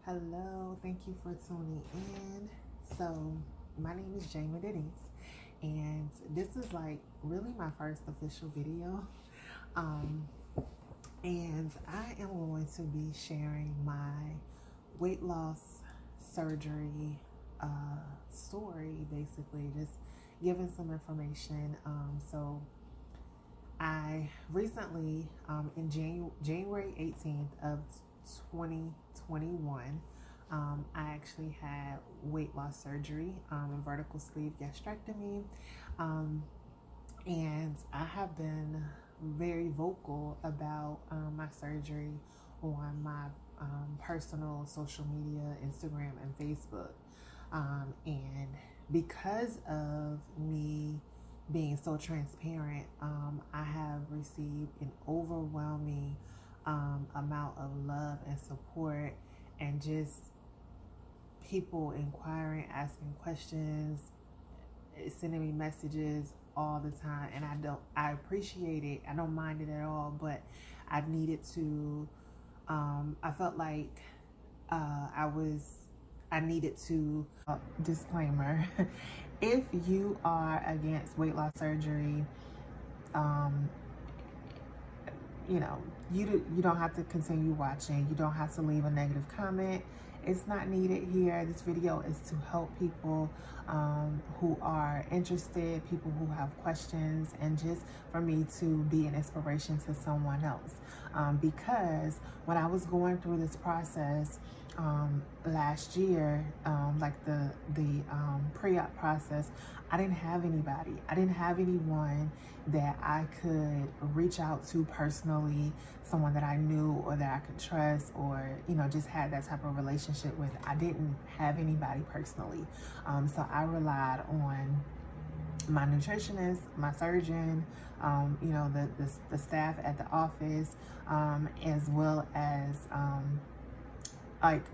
Hello, thank you for tuning in. So, my name is Jamie Denise, and this is like really my first official video. Um, and I am going to be sharing my weight loss surgery story, basically, just giving some information. So, I recently, in January 18th of 2021, I actually had weight loss surgery, and vertical sleeve gastrectomy. Um, and I have been very vocal about my surgery on my personal social media, Instagram and Facebook. And because of me being so transparent, I have received an overwhelming amount of love and support, and just people inquiring, asking questions, sending me messages all the time. And I appreciate it. I don't mind it at all, but I needed to, I felt like I needed to, disclaimer, if you are against weight loss surgery, um, you don't have to continue watching. You don't have to leave a negative comment. It's not needed here. This video is to help people who are interested, people who have questions, and just for me to be an inspiration to someone else. Because when I was going through this process last year, like the pre-op process, I didn't have anybody. I didn't have anyone that I could reach out to personally, someone that I knew or that I could trust, or just had that type of relationship with. I didn't have anybody personally, so I relied on my nutritionist, my surgeon, the staff at the office, as well as like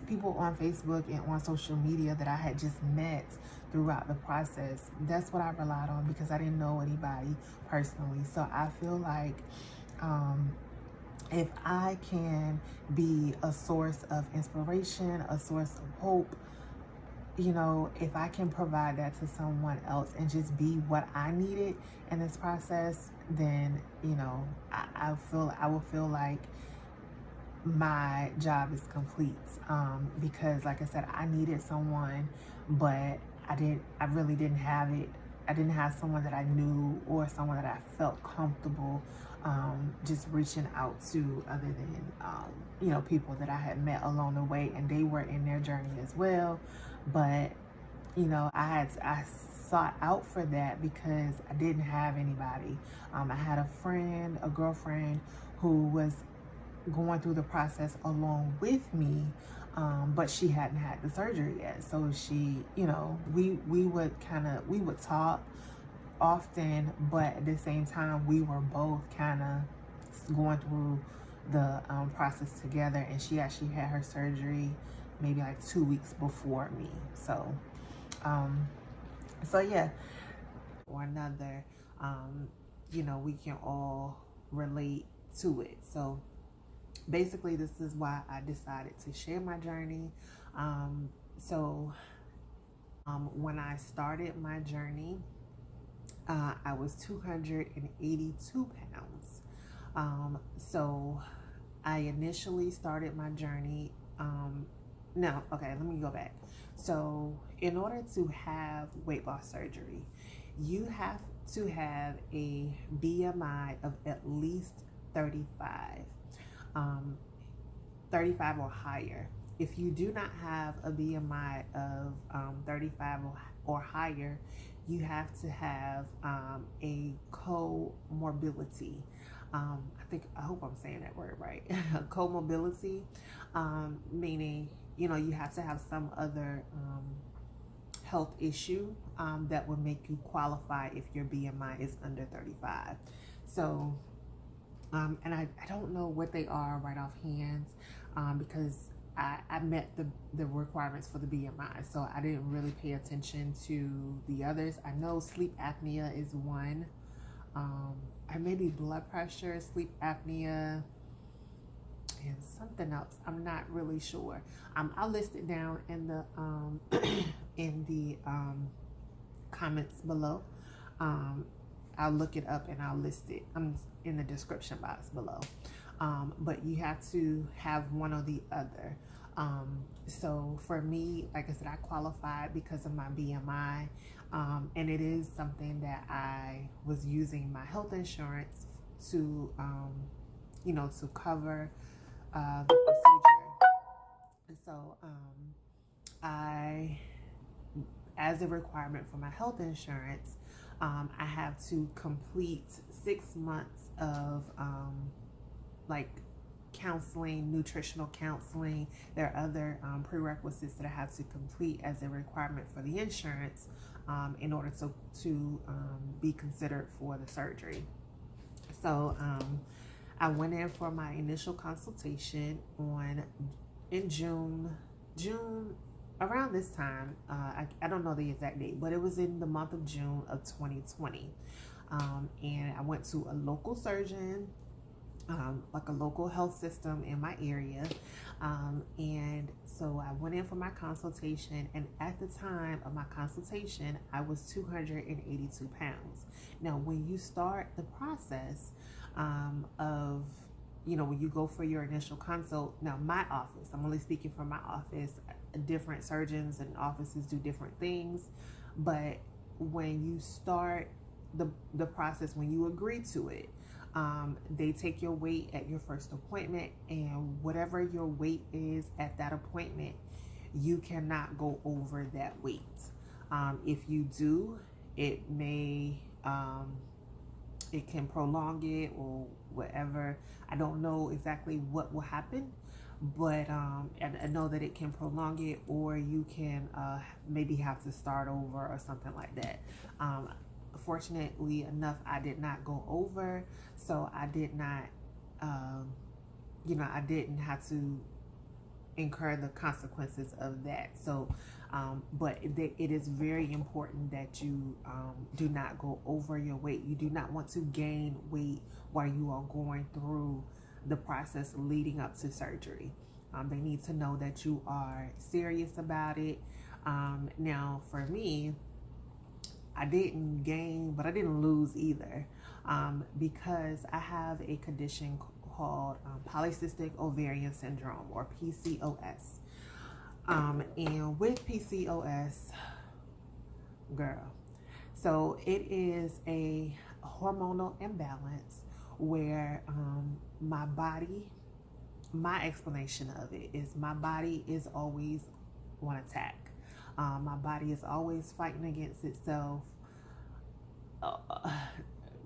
people on Facebook and on social media that I had just met throughout the process. That's what I relied on because I didn't know anybody personally. So I feel like if I can be a source of inspiration, a source of hope, if I can provide that to someone else and just be what I needed in this process, then I will feel like my job is complete, because like I said, I needed someone, but I really didn't have it. I didn't have someone that I knew or someone that I felt comfortable just reaching out to, other than people that I had met along the way, and they were in their journey as well. But I sought out for that because I didn't have anybody. I had a girlfriend who was going through the process along with me, but she hadn't had the surgery yet. So she, we would talk often, but at the same time, we were both kind of going through the process together. And she actually had her surgery maybe like 2 weeks before me. So yeah, or another, we can all relate to it. So basically, this is why I decided to share my journey. So when I started my journey, I was 282 pounds. So I initially started my journey. No, okay, let me go back. So in order to have weight loss surgery, you have to have a BMI of at least 35. 35 or higher. If you do not have a BMI of 35 or higher, you have to have a comorbidity. I hope I'm saying that word right. Comorbidity, meaning, you have to have some other health issue that would make you qualify if your BMI is under 35. So, and I don't know what they are right offhand, because I met the requirements for the BMI, so I didn't really pay attention to the others. I know sleep apnea is one, or maybe blood pressure, sleep apnea, and something else. I'm not really sure. I'll list it down in the in the comments below. I'll look it up and I'll list it in the description box below. But you have to have one or the other. So for me, like I said, I qualified because of my BMI, and it is something that I was using my health insurance to, to cover the procedure. And so as a requirement for my health insurance, I have to complete 6 months of like counseling, nutritional counseling. There are other prerequisites that I have to complete as a requirement for the insurance in order to be considered for the surgery. So I went in for my initial consultation in June around this time. I don't know the exact date, but it was in the month of June of 2020. And I went to a local surgeon, like a local health system in my area. And so I went in for my consultation, and at the time of my consultation, I was 282 pounds. Now, when you start the process of, when you go for your initial consult, now my office, I'm only speaking for my office, different surgeons and offices do different things, but when you start the process, when you agree to it, they take your weight at your first appointment, and whatever your weight is at that appointment, you cannot go over that weight. If you do, it can prolong it or whatever. I don't know exactly what will happen, but I know that it can prolong it, or you can maybe have to start over or something like that. Fortunately enough, I did not go over, so I did not, I didn't have to incur the consequences of that. So, but it is very important that you do not go over your weight. You do not want to gain weight while you are going through the process leading up to surgery. They need to know that you are serious about it. Now, for me, I didn't gain, but I didn't lose either, because I have a condition called polycystic ovarian syndrome, or PCOS. And with PCOS, girl, so it is a hormonal imbalance where my explanation of it is my body is always on attack. My body is always fighting against itself.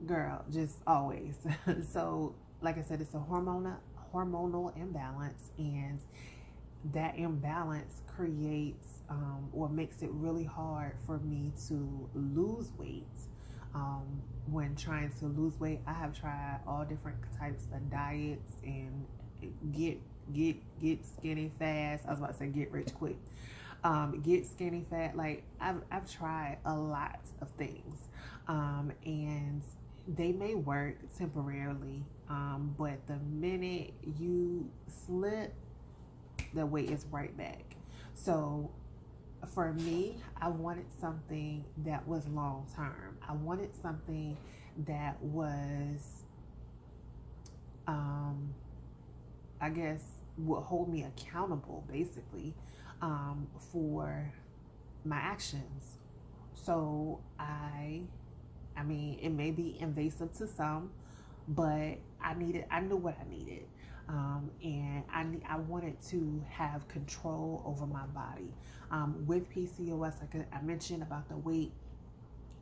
Girl, just always. So, like I said, it's a hormonal imbalance, and that imbalance creates or makes it really hard for me to lose weight. When trying to lose weight, I have tried all different types of diets and get skinny fast. I was about to say get rich quick. Get skinny fat. Like I've tried a lot of things, and they may work temporarily, but the minute you slip, the weight is right back. So for me, I wanted something that was long term. I wanted something that was, I guess, would hold me accountable, basically, for my actions. So I mean, it may be invasive to some, but I knew what I needed. And I wanted to have control over my body. With PCOS, like I mentioned about the weight,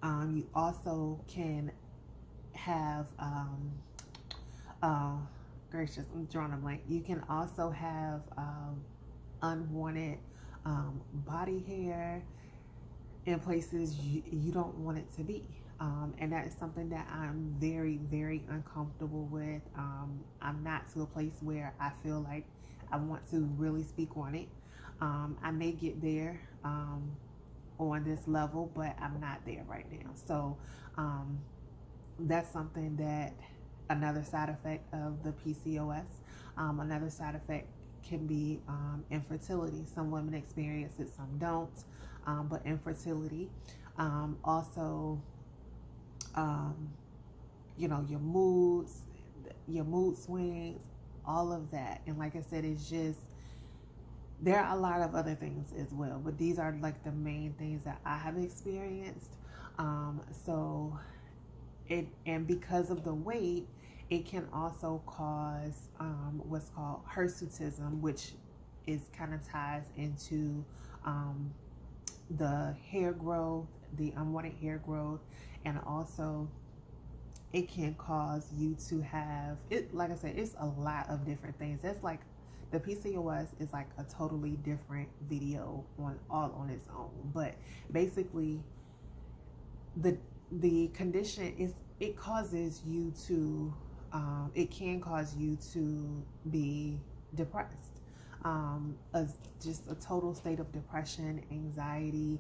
you also can have, gracious, I'm drawing a blank. You can also have unwanted body hair in places you don't want it to be. And that is something that I'm very, very uncomfortable with. I'm not to a place where I feel like I want to really speak on it. I may get there on this level, but I'm not there right now. So that's something that, another side effect of the PCOS. Another side effect can be infertility. Some women experience it, some don't. But infertility. Also, you know, your moods, your mood swings, all of that. And like I said, it's just, there are a lot of other things as well, but these are like the main things that I have experienced. So it, and because of the weight, it can also cause what's called hirsutism, which is kind of ties into the hair growth, the unwanted hair growth, and also it can cause you to have it. Like I said, it's a lot of different things. That's like, the PCOS is like a totally different video on all on its own. But basically, the condition is, it causes you to it can cause you to be depressed, just a total state of depression, anxiety,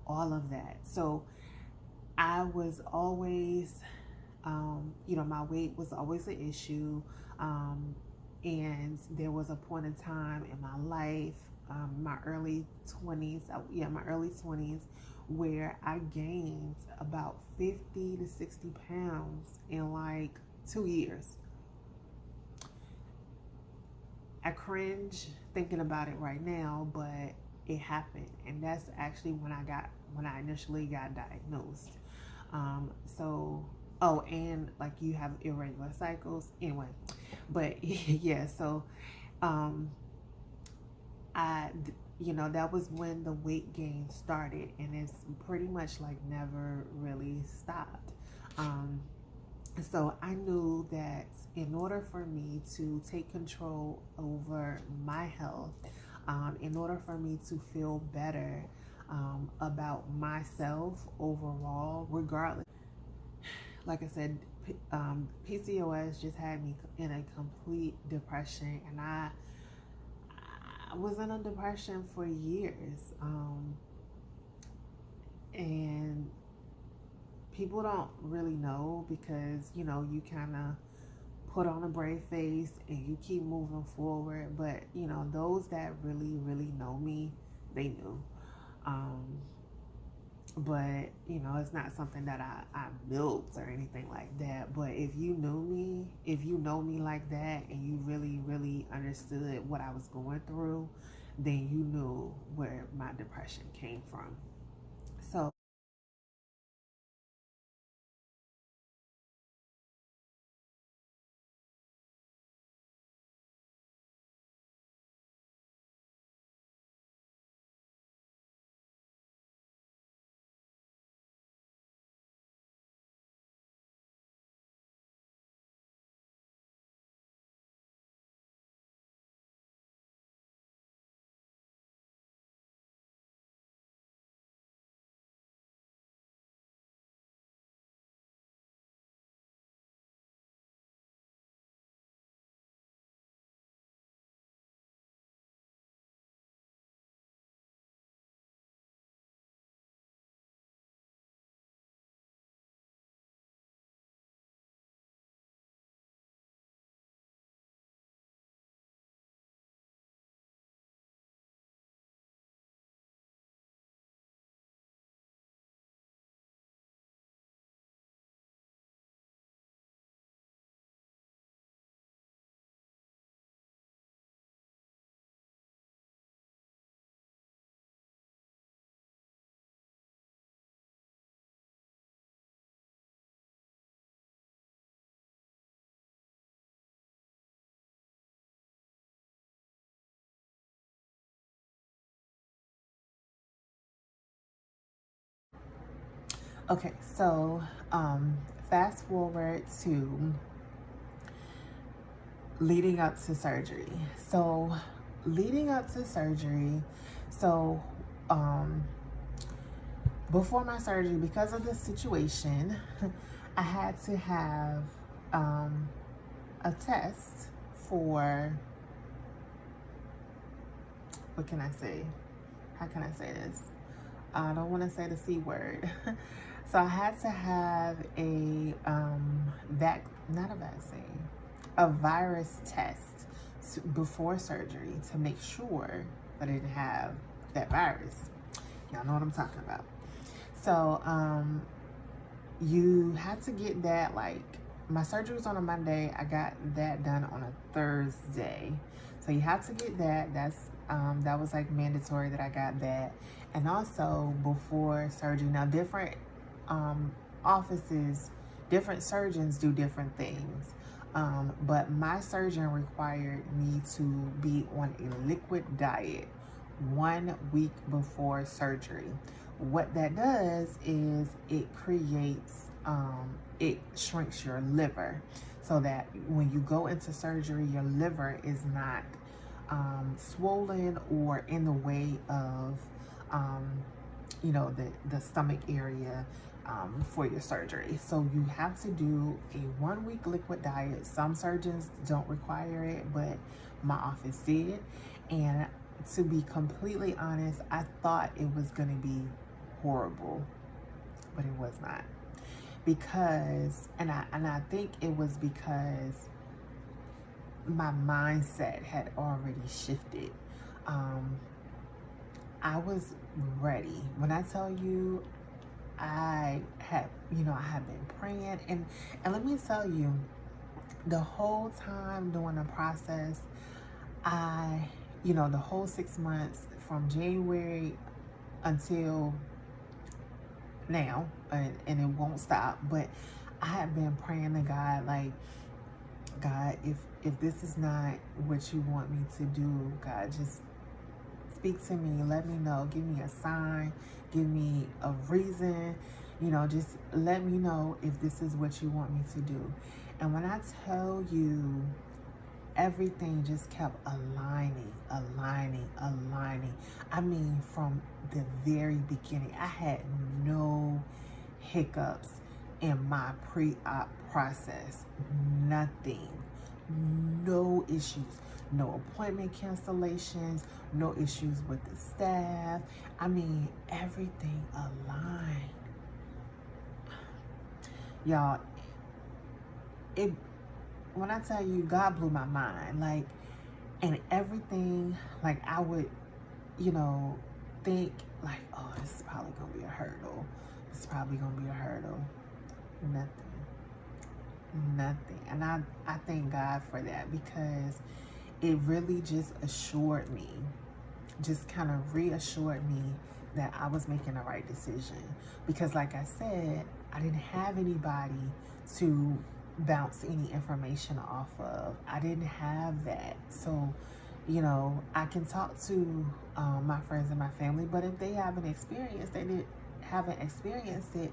all of that. So I was always, you know, my weight was always an issue. And there was a point in time in my life, my early 20s, my early 20s, where I gained about 50 to 60 pounds in like 2 years. I cringe thinking about it right now, but it happened. And that's actually when I initially got diagnosed. Oh, and like you have irregular cycles anyway. But yeah, so you know, that was when the weight gain started, and it's pretty much like never really stopped. So I knew that in order for me to take control over my health, in order for me to feel better about myself overall, regardless, like I said, PCOS just had me in a complete depression, and I was in a depression for years. And people don't really know, because, you know, you kind of put on a brave face and you keep moving forward. But, you know, those that really, really know me, they knew. But, you know, it's not something that I built or anything like that. But if you knew me, if you know me like that, and you really, really understood what I was going through, then you knew where my depression came from. So, okay, so fast forward to leading up to surgery. So, leading up to surgery, so before my surgery, because of the situation, I had to have a test for, what can I say? How can I say this? I don't want to say the C word. So I had to have a not a vaccine, a virus test. before surgery to make sure that I didn't have that virus. Y'all know what I'm talking about. So you have to get that, like, my surgery was on a Monday. I got that done on a Thursday. So you have to get that. That was like mandatory that I got that. And also before surgery, now different offices, different surgeons do different things. But my surgeon required me to be on a liquid diet 1 week before surgery. What that does is it creates, it shrinks your liver so that when you go into surgery, your liver is not swollen or in the way of, you know, the stomach area for your surgery. So you have to do a 1 week liquid diet. Some surgeons don't require it, but my office did. And to be completely honest, I thought it was going to be horrible, but it was not. Because, and I think it was because my mindset had already shifted. I was ready. When I tell you, I have been praying, and let me tell you, the whole time during the process, the whole 6 months from January until now, and it won't stop, but I have been praying to God, like, God, if this is not what you want me to do, God, just speak to me, let me know, give me a sign, give me a reason, just let me know if this is what you want me to do. And when I tell you, everything just kept aligning. I mean, from the very beginning, I had no hiccups in my pre-op process. Nothing. No issues. No appointment cancellations. No issues with the staff. I mean, everything aligned. Y'all, when I tell you, God blew my mind, like, and everything, like, I would, think, like, oh, this is probably gonna be a hurdle. Nothing. And I thank God for that, because it really just assured me, just kind of reassured me that I was making the right decision. Because like I said, I didn't have anybody to bounce any information off of. I didn't have that. So, I can talk to my friends and my family, but if they haven't experienced it,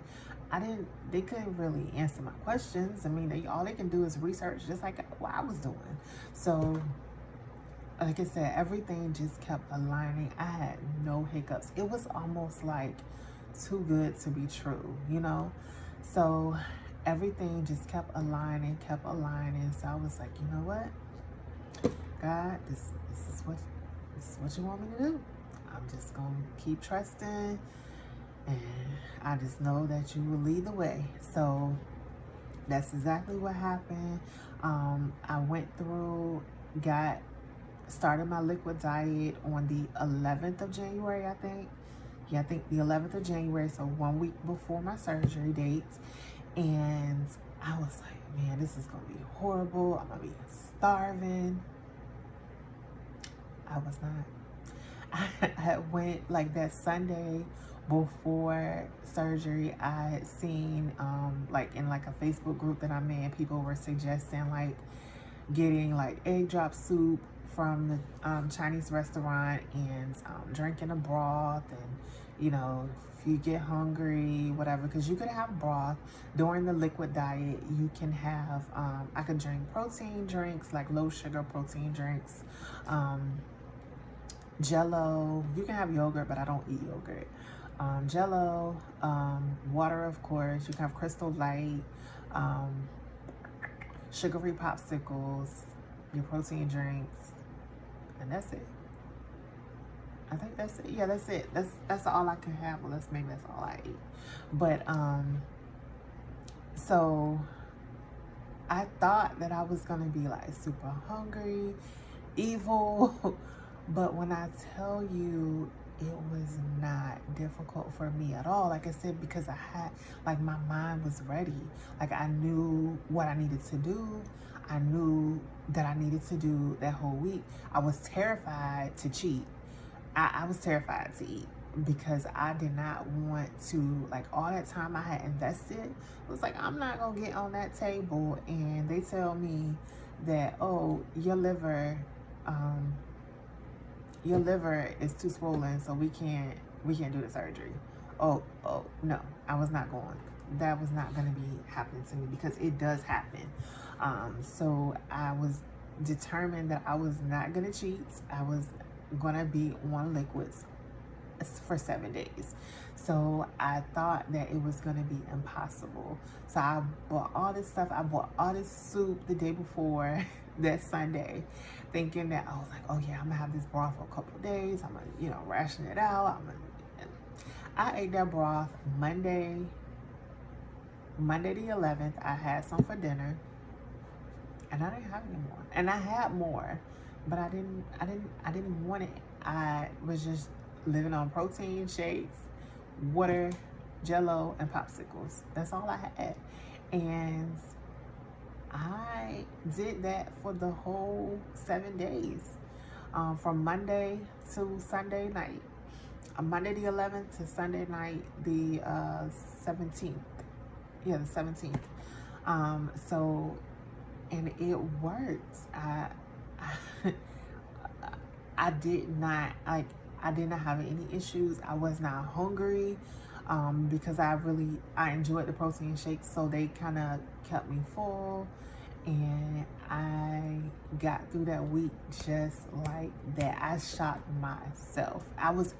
they couldn't really answer my questions. I mean, all they can do is research, just like what I was doing. So, like I said, everything just kept aligning. I had no hiccups. It was almost like too good to be true, So everything just kept aligning. So I was like, you know what, God, this is what you want me to do. I'm just gonna keep trusting, and I just know that you will lead the way. So that's exactly what happened. I went through, started my liquid diet on the 11th of January, I think. Yeah, I think the 11th of January, so 1 week before my surgery dates. And I was like, man, this is going to be horrible. I'm going to be starving. I was not. I had went, like, that Sunday before surgery, I had seen, like, in, like, a Facebook group that I'm in, people were suggesting, like, getting, like, egg drop soup from the Chinese restaurant, and drinking a broth, and if you get hungry, whatever, because you could have broth during the liquid diet. You can have I could drink protein drinks, like low sugar protein drinks, Jello. You can have yogurt, but I don't eat yogurt. Jello, water, of course. You can have Crystal Light, sugary popsicles, your protein drinks, and that's it. I think that's it. Yeah, that's it. That's all I can have. Well, maybe that's all I eat. But so I thought that I was gonna be like super hungry, evil. But when I tell you, it was not difficult for me at all. Like I said, because I had, like, my mind was ready. Like, I knew what I needed to do. I knew that I needed to do that whole week. I was terrified to cheat. I was terrified to eat because I did not want to, like, all that time I had invested, it was like, I'm not gonna get on that table and they tell me that, oh, your liver is too swollen, so we can't do the surgery. Oh no, I was not going. That was not going to be happening to me, because it does happen. So I was determined that I was not going to cheat. I was going to be on liquids for 7 days. So I thought that it was going to be impossible. So I bought all this stuff. I bought all this soup the day before that Sunday, thinking that I was like, oh yeah, I'm gonna have this broth for a couple of days. I'm gonna, ration it out. I ate that broth Monday the 11th. I had some for dinner, and I didn't have any more. And I had more, but I didn't want it. I was just living on protein shakes, water, Jello, and popsicles. That's all I had. And I did that for the whole 7 days, from Monday to Sunday night. Monday the 11th to Sunday night the 17th. Yeah, the 17th. So, and it worked. I did not have any issues. I was not hungry, because I enjoyed the protein shakes, so they kind of kept me full, and I got through that week just like that. I shocked myself. I was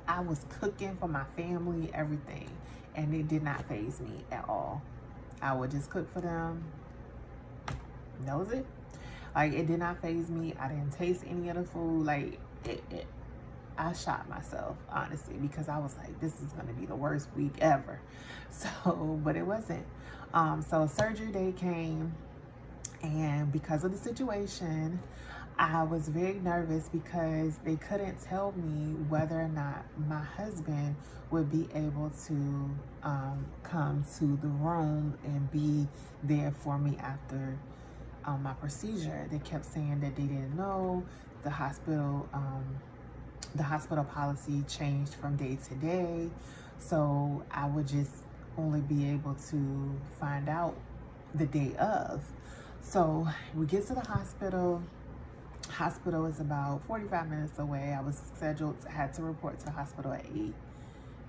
cooking for my family, everything, and it did not faze me at all. I would just cook for them. That was it. Like, it did not faze me. I didn't taste any of the food. Like, I shot myself, honestly, because I was like, this is going to be the worst week ever. So, but it wasn't. So surgery day came, and because of the situation, I was very nervous because they couldn't tell me whether or not my husband would be able to come to the room and be there for me after my procedure. They kept saying that they didn't know. The hospital policy changed from day to day, so I would just only be able to find out the day of. So we get to the hospital. Hospital is about 45 minutes away. I was had to report to the hospital at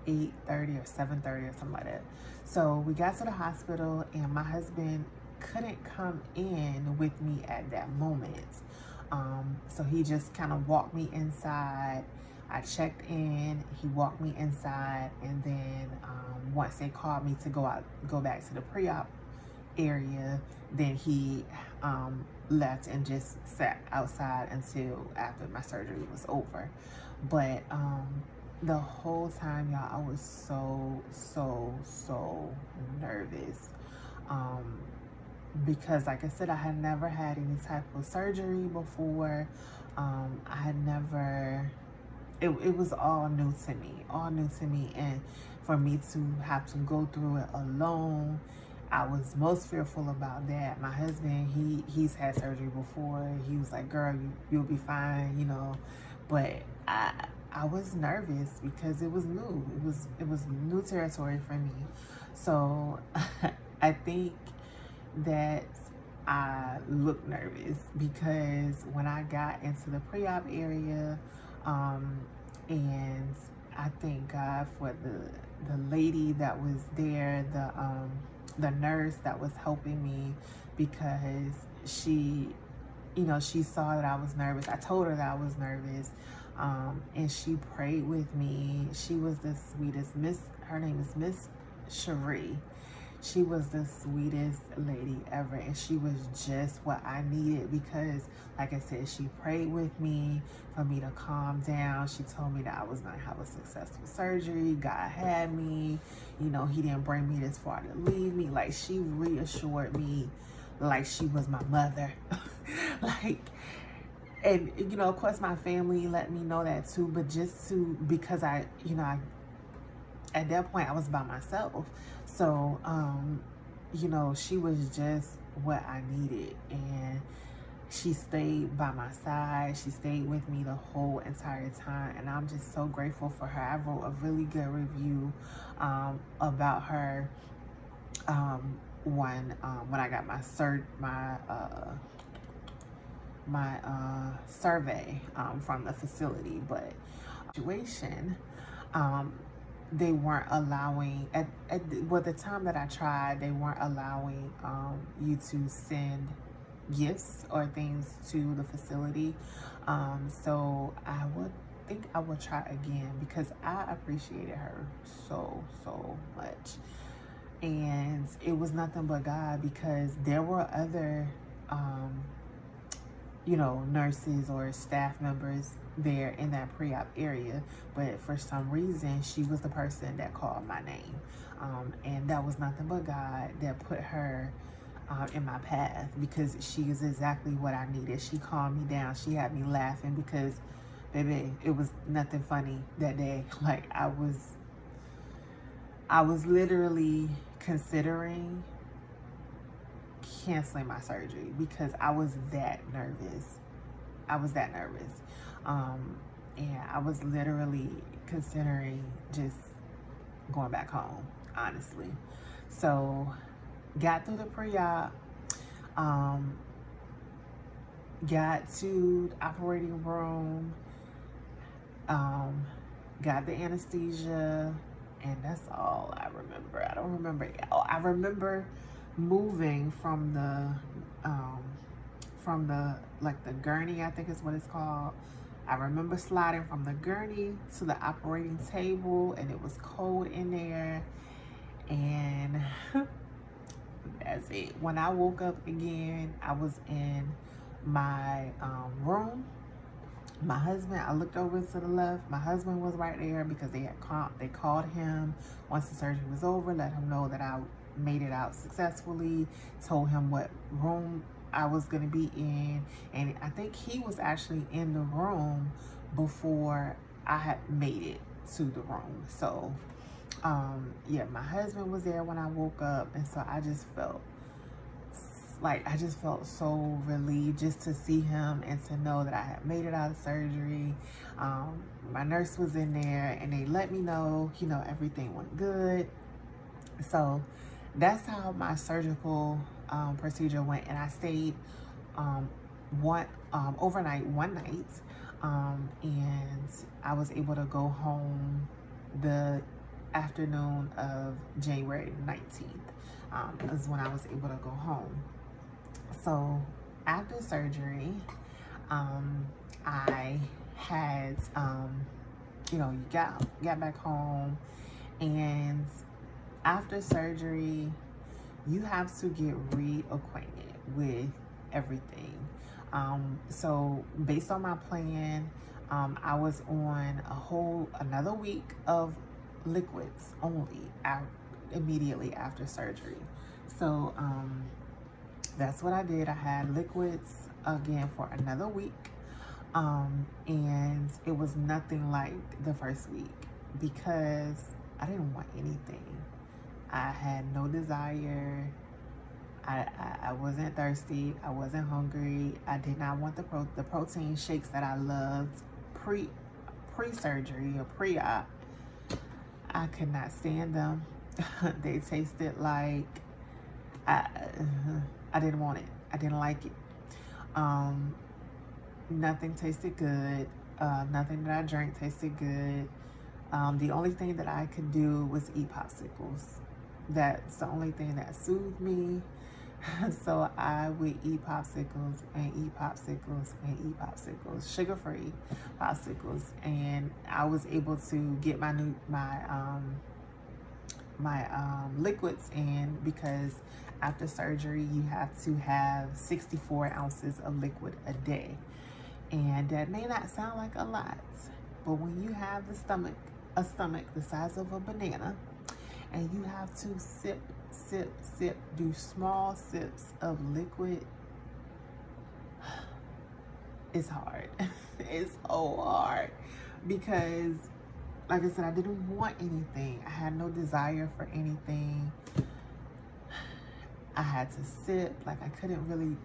8:30 or 7:30 or something like that. So we got to the hospital, and my husband couldn't come in with me at that moment. So he just kind of walked me inside. I checked in, he walked me inside, and then once they called me to go back to the pre-op area, then he left and just sat outside until after my surgery was over. But the whole time, y'all, I was so nervous, because, like I said, I had never had any type of surgery before. I had never, it was all new to me, and for me to have to go through it alone, I was most fearful about that. My husband, he's had surgery before. He was like, girl, you'll be fine, but I was nervous because it was new. It was new territory for me. So I think that I looked nervous because when I got into the pre-op area, and I thank God for the lady that was there, the nurse that was helping me, because she saw that I was nervous. I told her that I was nervous, and she prayed with me. She was the sweetest. Her name is Miss Cherie. She was the sweetest lady ever, and she was just what I needed because, like I said, she prayed with me for me to calm down. She told me that I was going to have a successful surgery. God had me. He didn't bring me this far to leave me. Like, she reassured me like she was my mother. Like, and you know, of course, my family let me know that too. But just to because at that point I was by myself, so you know, she was just what I needed, and she stayed by my side. She stayed with me the whole entire time, and I'm just so grateful for her. I wrote a really good review about her when I got my survey from the facility. But situation, um, they weren't allowing well, the time that I tried, they weren't allowing you to send gifts or things to the facility. So I would try again because I appreciated her so much. And it was nothing but God, because there were other you know, nurses or staff members there in that pre-op area, but for some reason she was the person that called my name, and that was nothing but God that put her in my path, because she is exactly what I needed. She calmed me down. She had me laughing because, baby, it was nothing funny that day. Like, I was literally considering canceling my surgery because I was that nervous. And I was literally considering just going back home, honestly. So, got through the pre-op, got to the operating room, got the anesthesia, and that's all I remember. I don't remember. Oh, I remember moving from the like the gurney, I think is what it's called. I remember sliding from the gurney to the operating table, and it was cold in there, and that's it. When I woke up again, I was in my room. My husband, I looked over to the left. My husband was right there because they called him once the surgery was over, let him know that I made it out successfully, told him what room I was going to be in, and I think he was actually in the room before I had made it to the room. So yeah, my husband was there when I woke up, and so I just felt so relieved just to see him and to know that I had made it out of surgery. My nurse was in there, and they let me know, you know, everything went good. So that's how my surgical procedure went, and I stayed overnight one night, and I was able to go home the afternoon of January 19th, is when I was able to go home. So after surgery, I had, you know, got back home, and after surgery, you have to get reacquainted with everything. So based on my plan, I was on another week of liquids only immediately after surgery. So that's what I did. I had liquids again for another week, and it was nothing like the first week because I didn't want anything. I had no desire. I wasn't thirsty. I wasn't hungry. I did not want the protein shakes that I loved pre-surgery or pre-op. I could not stand them. They tasted like I didn't want it. I didn't like it. Nothing tasted good. Nothing that I drank tasted good. The only thing that I could do was eat popsicles. That's the only thing that soothed me. So I would eat popsicles and eat popsicles and eat popsicles, sugar-free popsicles, and I was able to get my liquids in, because after surgery you have to have 64 ounces of liquid a day, and that may not sound like a lot, but when you have a stomach the size of a banana, and you have to sip, do small sips of liquid, it's hard. It's so hard because, like I said, I didn't want anything. I had no desire for anything. I had to sip. Like, I couldn't really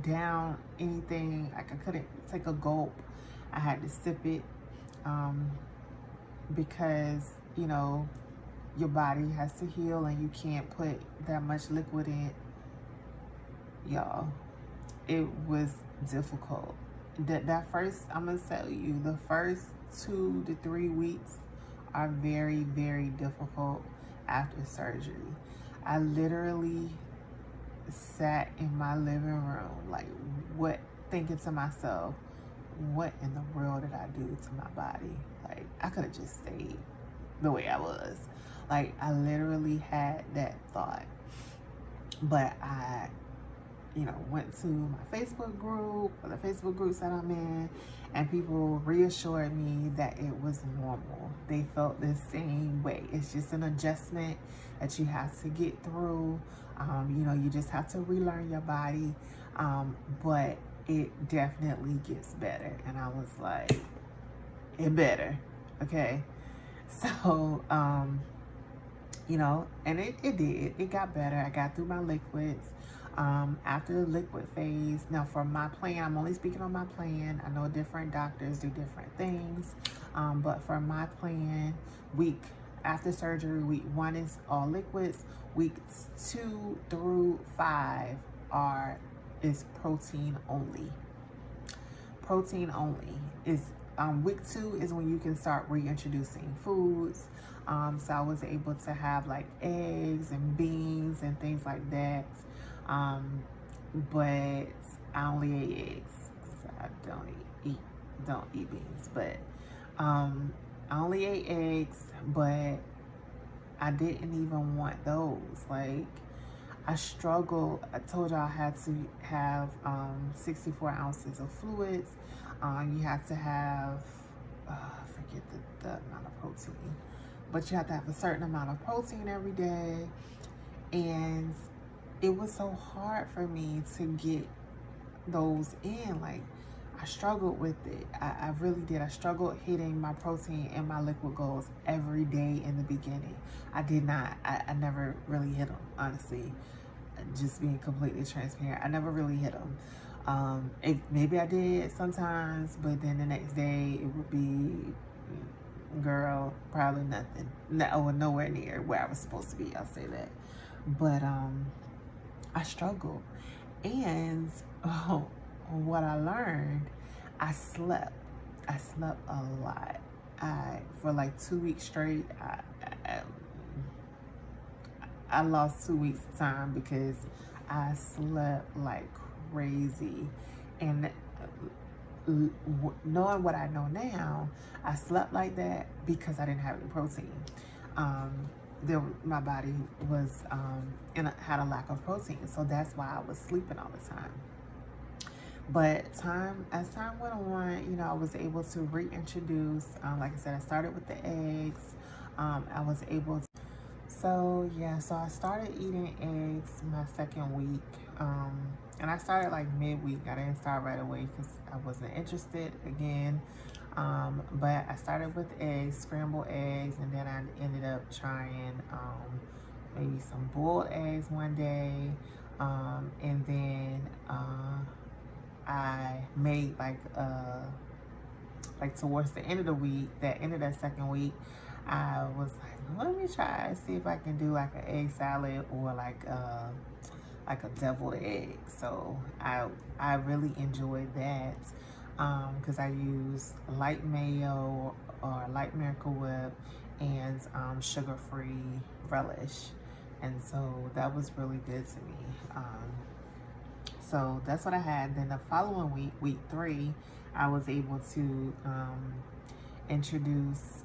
down anything. Like, I couldn't take a gulp. I had to sip it because, you know, your body has to heal and you can't put that much liquid in. Y'all, it was difficult. That first, I'm gonna tell you, the first 2 to 3 weeks are very, very difficult after surgery. I literally sat in my living room, like, thinking to myself, what in the world did I do to my body? Like, I could have just stayed the way I was. Like, I literally had that thought. But I, went to my Facebook group, or the Facebook groups that I'm in, and people reassured me that it was normal. They felt the same way. It's just an adjustment that you have to get through. You just have to relearn your body. But it definitely gets better. And I was like, it better, okay? So, and it did. It got better. I got through my liquids. After the liquid phase, now for my plan, I'm only speaking on my plan. I know different doctors do different things. But for my plan, after surgery, week 1 is all liquids. Weeks 2 through 5 is protein only. Protein only is week 2 is when you can start reintroducing foods. So I was able to have like eggs and beans and things like that. But I only ate eggs. So I don't eat beans. But I only ate eggs, but I didn't even want those. Like, I struggled. I told y'all I had to have 64 ounces of fluids. You have to have, I forget the amount of protein, but you have to have a certain amount of protein every day. And it was so hard for me to get those in. Like, I struggled with it. I really did. I struggled hitting my protein and my liquid goals every day in the beginning. I did not. I never really hit them, honestly. Just being completely transparent. I never really hit them. Maybe I did sometimes, but then the next day it would be, girl, probably nothing. Nowhere near where I was supposed to be. I'll say that. But I struggled. And what I learned, I slept a lot. For like 2 weeks straight, I lost 2 weeks of time because I slept like crazy. And knowing what I know now, I slept like that because I didn't have any protein. My body was had a lack of protein, so that's why I was sleeping all the time. But as time went on, I was able to reintroduce. Like I said, I started with the eggs. I was able to. So I started eating eggs my second week, and I started like midweek. I didn't start right away because I wasn't interested again. But I started with eggs, scrambled eggs, and then I ended up trying maybe some boiled eggs one day, and then I made like towards the end of the week, that end of that second week, I was like, let me try see if I can do like an egg salad or like a deviled egg. So I really enjoyed that because I used light mayo or light Miracle Whip and sugar-free relish, and so that was really good to me. So that's what I had. Then the following week, week 3, I was able to introduce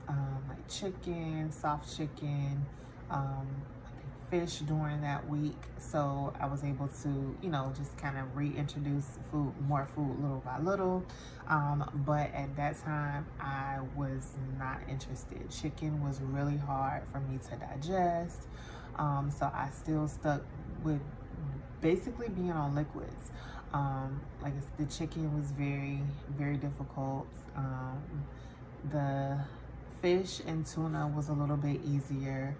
like chicken, soft chicken, I think fish during that week. So I was able to, just kind of reintroduce more food little by little. But at that time, I was not interested. Chicken was really hard for me to digest. So I still stuck with basically being on liquids. Like the chicken was very, very difficult. The fish and tuna was a little bit easier.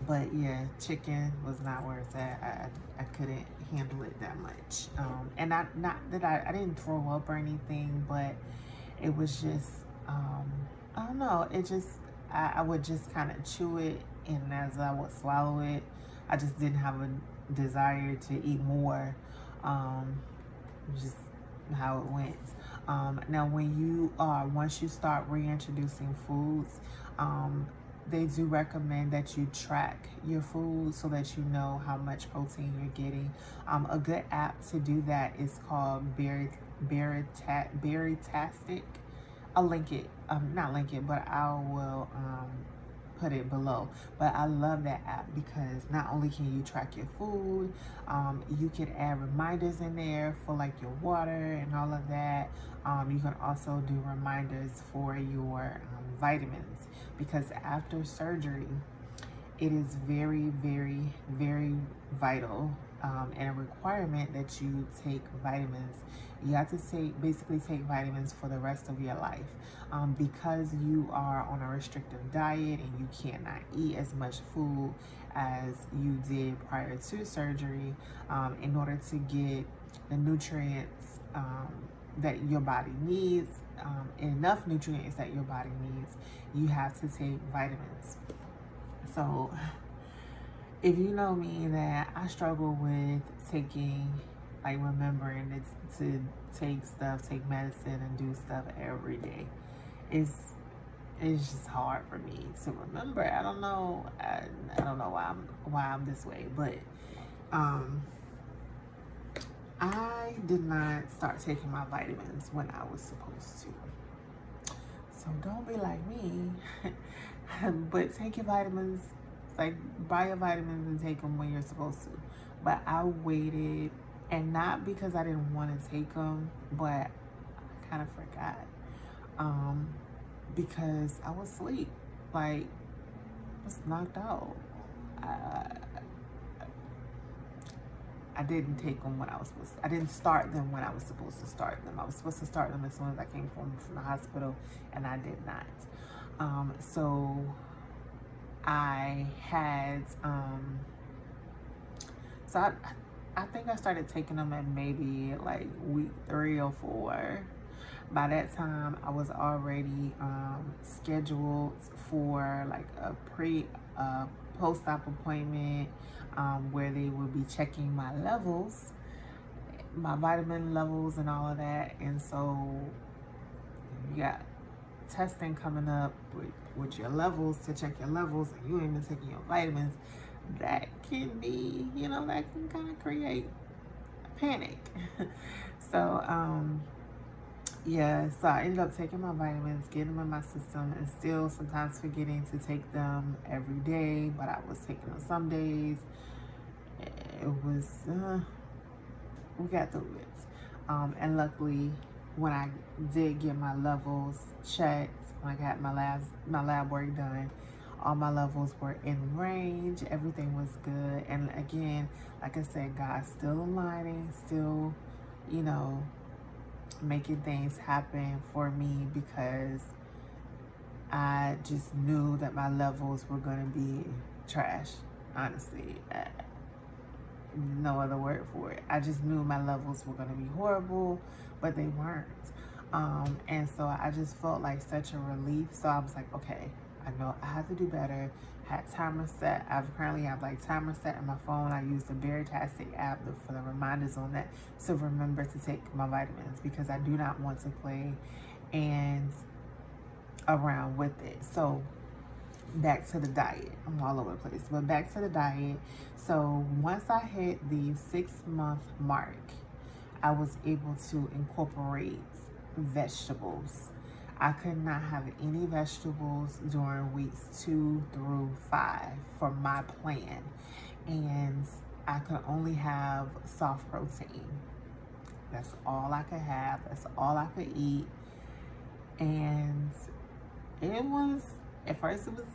But yeah, chicken was not where it's at. I couldn't handle it that much. And not that I didn't throw up or anything, but it was just, I don't know. It just, I would just kind of chew it, and as I would swallow it, I just didn't have a desire to eat more. Just how it went. Now, when you once you start reintroducing foods, they do recommend that you track your food so that you know how much protein you're getting. A good app to do that is called Berrytastic. I'll link it. Not link it, but I will put it below. But I love that app because not only can you track your food, you can add reminders in there for like your water and all of that. You can also do reminders for your vitamins, because after surgery, it is very, very, very vital and a requirement that you take vitamins. You have to basically take vitamins for the rest of your life, because you are on a restrictive diet and you cannot eat as much food as you did prior to surgery. In order to get the nutrients that your body needs, enough nutrients that your body needs, you have to take vitamins. So if you know me, that I struggle with taking, like remembering to take medicine and do stuff every day. It's just hard for me to remember. I don't know. I don't know why I'm this way, but I did not start taking my vitamins when I was supposed to. So don't be like me, but take your vitamins. Like, buy your vitamins and take them when you're supposed to. But I waited, and not because I didn't want to take them, but I kind of forgot. Because I was asleep. Like, I was knocked out. I didn't take them when I was supposed to. I didn't start them when I was supposed to start them. I was supposed to start them as soon as I came from the hospital, and I did not. So I had, I think I started taking them at maybe like week 3 or 4. By that time, I was already scheduled for like a post-op appointment, where they would be checking my levels, my vitamin levels and all of that. And so you got testing coming up with your levels to check your levels, and you ain't been taking your vitamins. That can be, that can kind of create panic. So yeah, so I ended up taking my vitamins, getting them in my system, and still sometimes forgetting to take them every day, but I was taking them some days. It was, we got through it. And luckily, when I did get my levels checked, when I got my lab work done, all my levels were in range. Everything was good. And again, like I said, God's still aligning, still, making things happen for me, because I just knew that my levels were going to be trash, honestly. No other word for it. I just knew my levels were going to be horrible, but they weren't. And so I just felt like such a relief. So I was like, okay, I know I have to do better. Had timer set. I currently have like timer set on my phone. I use the Berrytastic app for the reminders on that to remember to take my vitamins, because I do not want to play and around with it. So back to the diet. I'm all over the place, but back to the diet. So once I hit the 6-month mark, I was able to incorporate vegetables. I could not have any vegetables during weeks 2 through 5 for my plan. And I could only have soft protein. That's all I could have. That's all I could eat. And it was, at first it was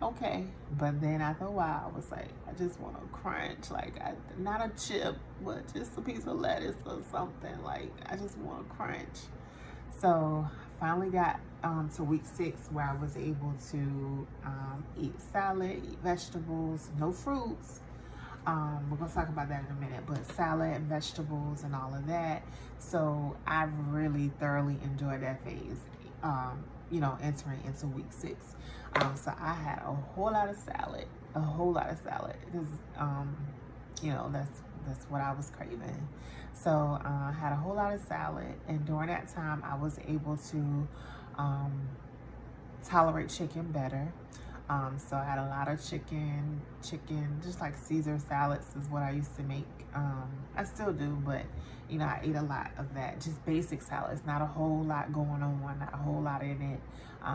okay. But then after a while, I was like, I just want to crunch, like not a chip, but just a piece of lettuce or something. Like I just want to crunch. So I finally got to week 6 where I was able to eat salad, eat vegetables, no fruits. We're gonna talk about that in a minute, but salad and vegetables and all of that. So I really thoroughly enjoyed that phase. Entering into week 6. So I had a whole lot of salad, because that's what I was craving. So I had a whole lot of salad, and during that time, I was able to tolerate chicken better. So I had a lot of chicken, just like Caesar salads is what I used to make. I still do, but I ate a lot of that. Just basic salads, not a whole lot going on, not a whole lot in it.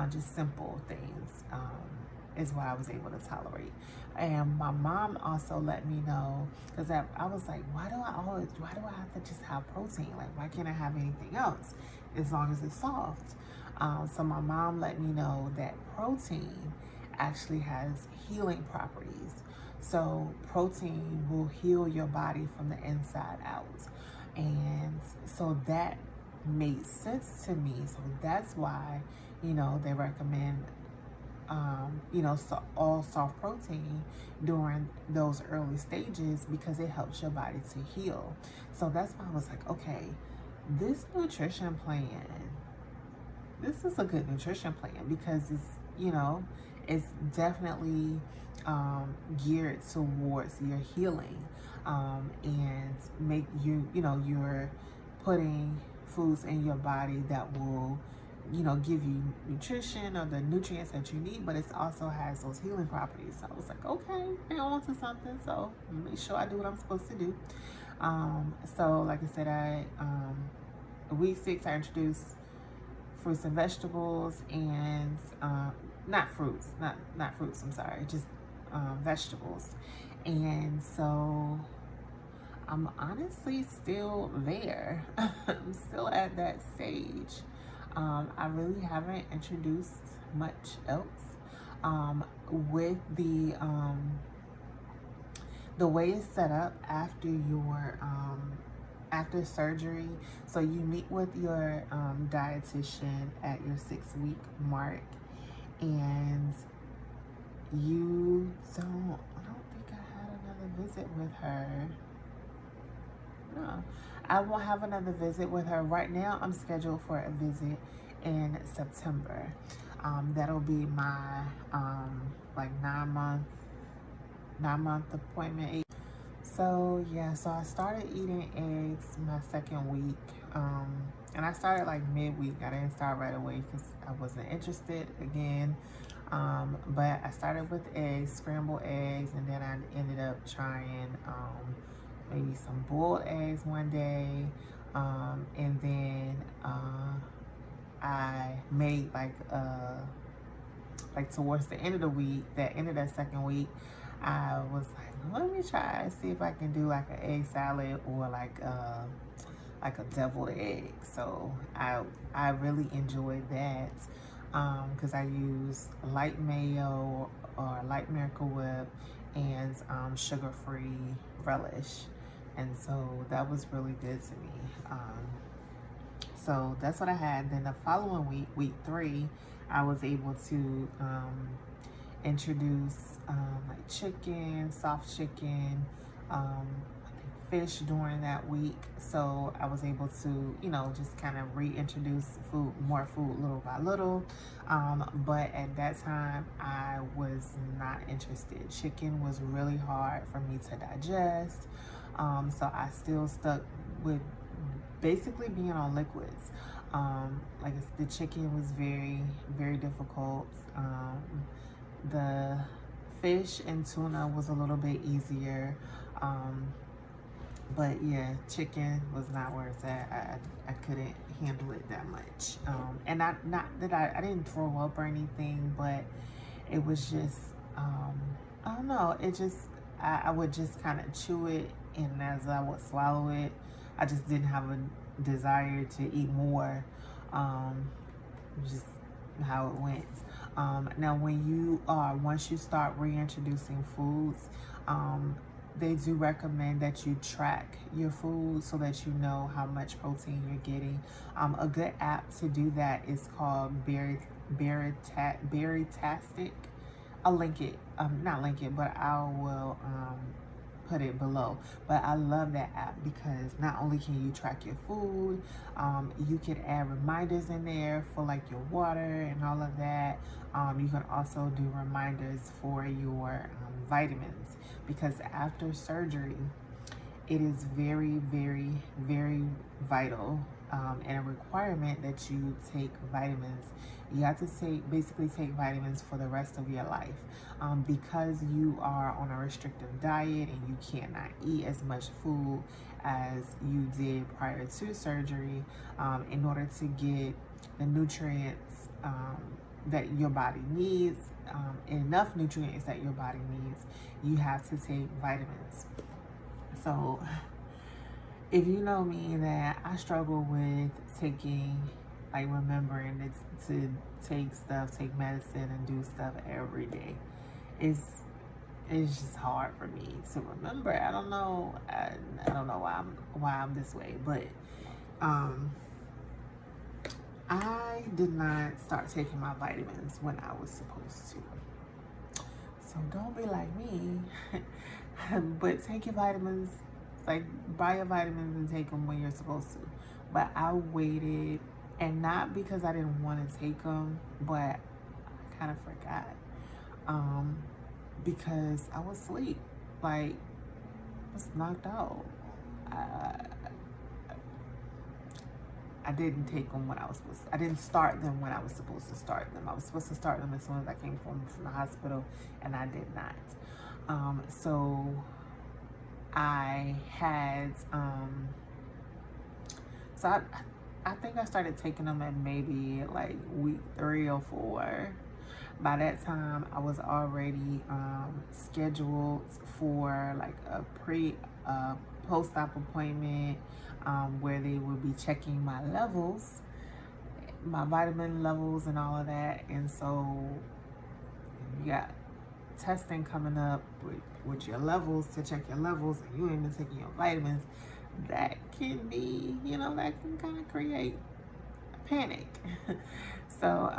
Just simple things is what I was able to tolerate. And my mom also let me know, because I was like, why do I have to just have protein? Like, why can't I have anything else as long as it's soft? So my mom let me know that protein actually has healing properties. So protein will heal your body from the inside out. And so that made sense to me. So that's why, they recommend, so all soft protein during those early stages, because it helps your body to heal. So that's why I was like, okay, this nutrition plan, this is a good nutrition plan, because it's definitely geared towards your healing, and make you're putting foods in your body that will give you nutrition or the nutrients that you need, but it also has those healing properties. So I was like, okay, they're on to something, so make sure I do what I'm supposed to do. So like I said, week 6 I introduced fruits and vegetables, and not fruits, I'm sorry, just vegetables. And so I'm honestly still there. I'm still at that stage. I really haven't introduced much else. With the way it's set up after your after surgery. So you meet with your dietitian at your 6-week mark, and I don't think I had another visit with her. No, I won't have another visit with her. Right now, I'm scheduled for a visit in September. That'll be my like 9-month appointment. So yeah, so I started eating eggs my 2nd week, and I started like midweek. I didn't start right away because I wasn't interested again. But I started with eggs, scrambled eggs, and then I ended up trying maybe some boiled eggs one day, and then I made like towards the end of the week, that 2nd week, I was like, let me try see if I can do like an egg salad or like a deviled egg. So I really enjoyed that, because I use light mayo or light Miracle Whip and sugar-free relish, and so that was really good to me. So that's what I had. Then the following week, week 3, I was able to introduce like chicken, soft chicken, I think fish during that week. So I was able to, just kind of reintroduce more food little by little. But at that time, I was not interested. Chicken was really hard for me to digest. So I still stuck with basically being on liquids. Like the chicken was very, very difficult. The fish and tuna was a little bit easier. But yeah, chicken was not where it's at. I couldn't handle it that much. And not that I didn't throw up or anything, but it was just, I don't know, it just, I would just kind of chew it, and as I would swallow it, I just didn't have a desire to eat more. Just how it went. Now, once you start reintroducing foods, they do recommend that you track your food so that you know how much protein you're getting. A good app to do that is called Berrytastic. I'll link it. Not link it, but I will put it below. But I love that app because not only can you track your food, you can add reminders in there for like your water and all of that. You can also do reminders for your vitamins, because after surgery, it is very, very, very vital and a requirement that you take vitamins. You have to basically take vitamins for the rest of your life, because you are on a restrictive diet and you cannot eat as much food as you did prior to surgery. In order to get the nutrients that your body needs, enough nutrients that your body needs, you have to take vitamins. So if you know me, that I struggle with remembering to take medicine and do stuff every day. It's just hard for me to remember. I don't know. I don't know why I'm this way, but I did not start taking my vitamins when I was supposed to. So don't be like me. But take your vitamins, like buy your vitamins and take them when you're supposed to. But I waited, and not because I didn't want to take them, but I kind of forgot. Because I was asleep, like I was knocked out. I didn't take them when I was supposed to. I didn't start them when I was supposed to start them. I was supposed to start them as soon as I came from the hospital, and I did not. So I had, I think I started taking them at maybe like week 3 or 4. By that time, I was already scheduled for like a post-op appointment where they would be checking my levels, my vitamin levels and all of that. And so you got testing coming up with your levels to check your levels, and you ain't been taking your vitamins. That can be, that can kind of create panic. So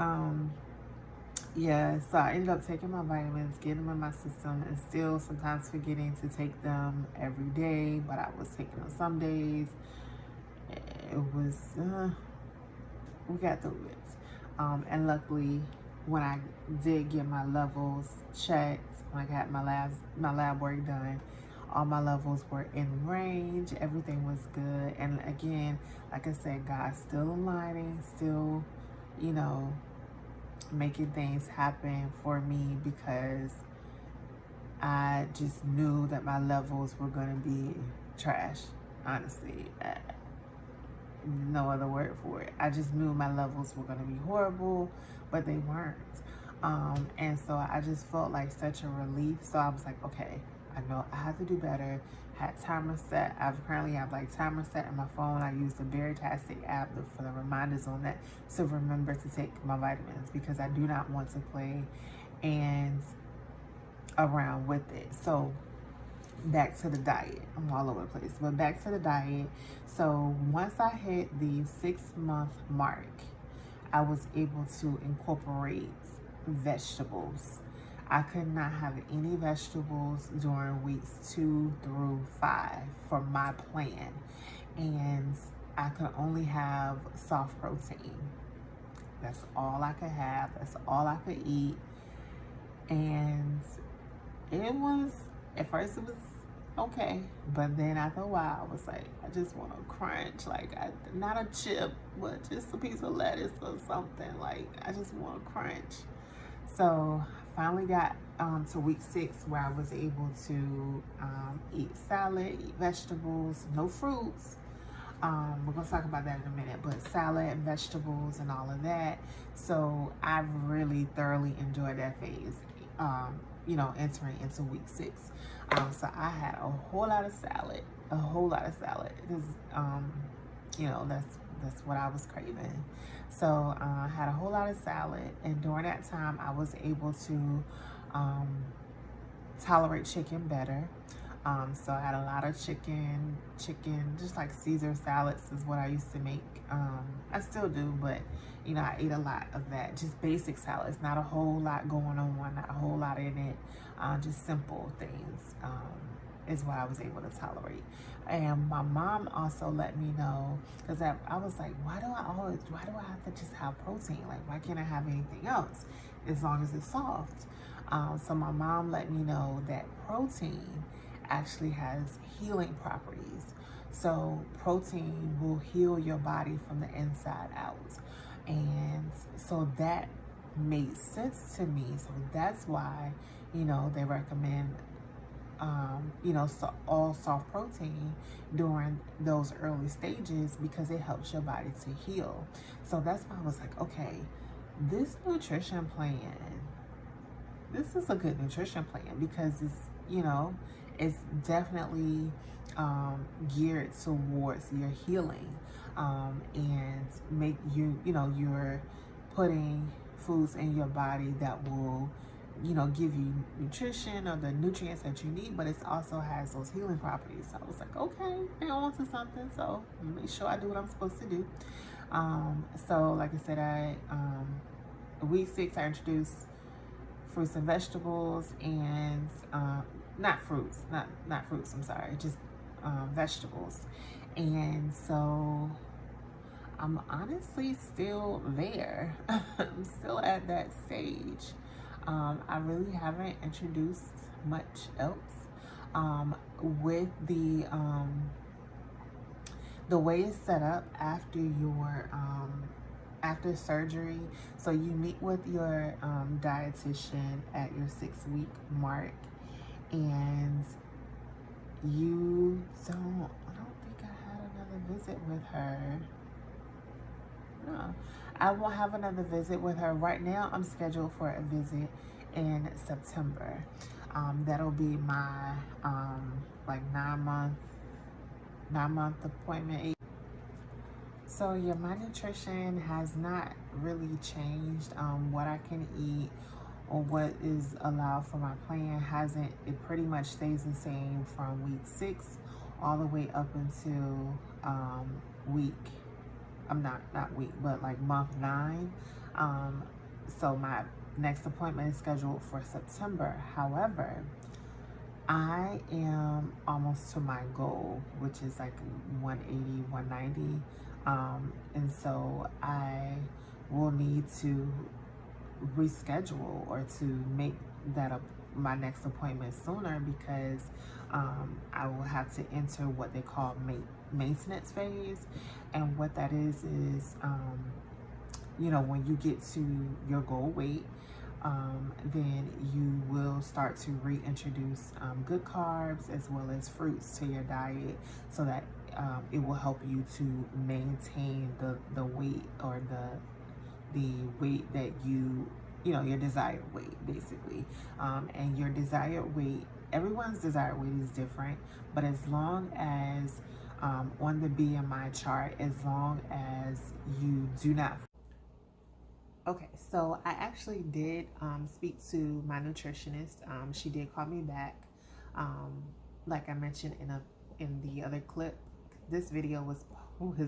so I ended up taking my vitamins, getting them in my system, and still sometimes forgetting to take them every day, but I was taking them some days. It was, we got through it. And luckily, when I did get my levels checked, when I got my lab work done, all my levels were in range. Everything was good. And again, like I said, God's still aligning, still, making things happen for me, because I just knew that my levels were going to be trash, honestly. No other word for it. I just knew my levels were going to be horrible, but they weren't. And so I just felt like such a relief. So I was like, okay, I know I have to do better. Had timer set. I currently have like timer set on my phone. I use the Berrytastic app for the reminders on that to remember to take my vitamins, because I do not want to play and around with it. So back to the diet. I'm all over the place, but back to the diet. So once I hit the 6-month mark, I was able to incorporate vegetables. I could not have any vegetables during weeks 2 through 5 for my plan. And I could only have soft protein. That's all I could have. That's all I could eat. And it was, at first it was okay. But then after a while, I was like, I just want to crunch. Not a chip, but just a piece of lettuce or something. I just want to crunch. So finally got to week 6, where I was able to eat salad, eat vegetables, no fruits. We're going to talk about that in a minute, but salad and vegetables and all of that. So I really thoroughly enjoyed that phase, entering into week 6. So I had a whole lot of salad, because, that's That's what I was craving. So I had a whole lot of salad, and during that time, I was able to tolerate chicken better. So I had a lot of chicken, just like Caesar salads is what I used to make. I still do, but you know, I ate a lot of that. Just basic salads, not a whole lot going on, not a whole lot in it. Just simple things is what I was able to tolerate. And my mom also let me know, because I was like, why do I have to just have protein? Like, why can't I have anything else as long as it's soft? So my mom let me know that protein actually has healing properties. So protein will heal your body from the inside out. And so that made sense to me. So that's why, you know, they recommend, you know, so all soft protein during those early stages, because it helps your body to heal. So that's why I was like, okay, this nutrition plan, this is a good nutrition plan, because it's, you know, it's definitely geared towards your healing, and make you, you know, you're putting foods in your body that will, you know, give you nutrition or the nutrients that you need, but it also has those healing properties. So I was like, okay, they're on to something, so make sure I do what I'm supposed to do. So like I said, week 6, I introduced fruits and vegetables, and not fruits, I'm sorry, just vegetables. And so I'm honestly still there. I'm still at that stage. I really haven't introduced much else. With the way it's set up after your after surgery. So you meet with your dietitian at your 6-week mark, and I don't think I had another visit with her. No, I won't have another visit with her. Right now, I'm scheduled for a visit in September. That'll be my like 9-month appointment. So yeah, my nutrition has not really changed. What I can eat or what is allowed for my plan hasn't. It pretty much stays the same from week 6 all the way up until week. I'm not week, but like month 9. So my next appointment is scheduled for September. However, I am almost to my goal, which is like 180, 190. And so I will need to reschedule or to make that my next appointment sooner, because I will have to enter what they call maintenance phase. And what that is, you know, when you get to your goal weight, then you will start to reintroduce good carbs as well as fruits to your diet, so that it will help you to maintain the weight, or the weight that you know, your desired weight, basically. And your desired weight, everyone's desired weight is different, but as long as on the BMI chart, as long as you do not. Okay, so I actually did speak to my nutritionist. She did call me back. Like I mentioned in the other clip, this video was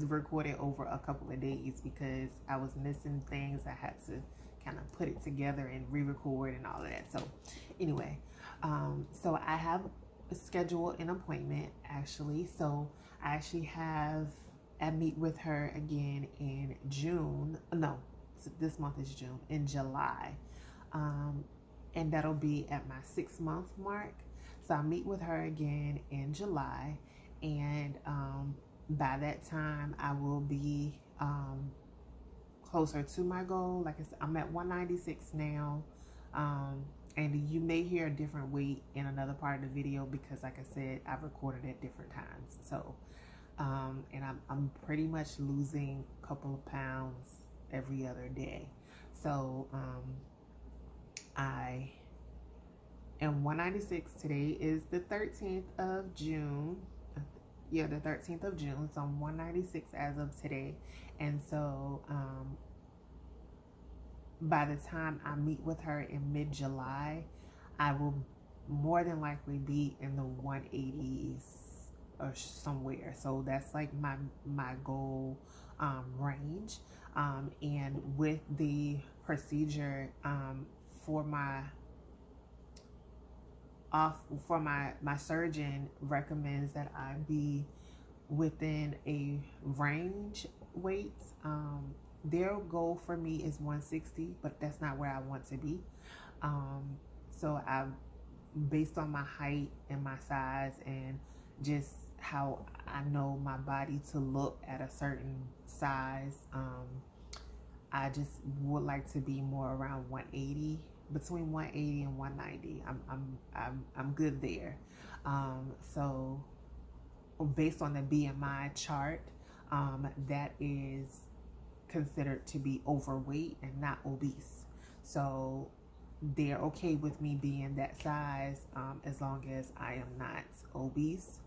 recorded over a couple of days because I was missing things. I had to kind of put it together and re-record and all of that. So anyway, so I have scheduled an appointment actually. So I actually I meet with her again in June. No, this month is June. In July. And that'll be at my 6-month mark. So I'll meet with her again in July. And by that time, I will be closer to my goal. Like I said, I'm at 196 now. And you may hear a different weight in another part of the video because, like I said, I've recorded at different times. So, and I'm pretty much losing a couple of pounds every other day. So, I am 196. Today is the 13th of June. yeah, the 13th of June. So I'm 196 as of today. And so by the time I meet with her in mid-July, I will more than likely be in the 180s or somewhere. So that's like my goal range. And with the procedure for my off for my surgeon recommends that I be within a range weight. Their goal for me is 160, but that's not where I want to be. So I, based on my height and my size and just how I know my body to look at a certain size, I just would like to be more around 180, between 180 and 190. I'm good there. So based on the BMI chart, that is considered to be overweight and not obese. So they're okay with me being that size as long as I am not obese,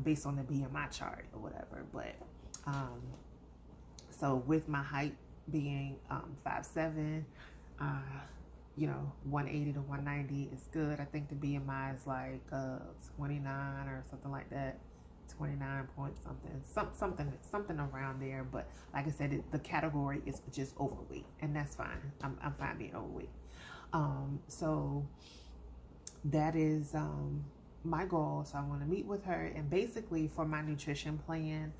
based on the BMI chart or whatever. But so with my height being 5'7", 180 to 190 is good. I think the BMI is like 29 or something like that. 29 point something around there. But like I said, the category is just overweight, and that's fine. I'm fine being overweight. So that is my goal. So I want to meet with her, and basically for my nutrition plan,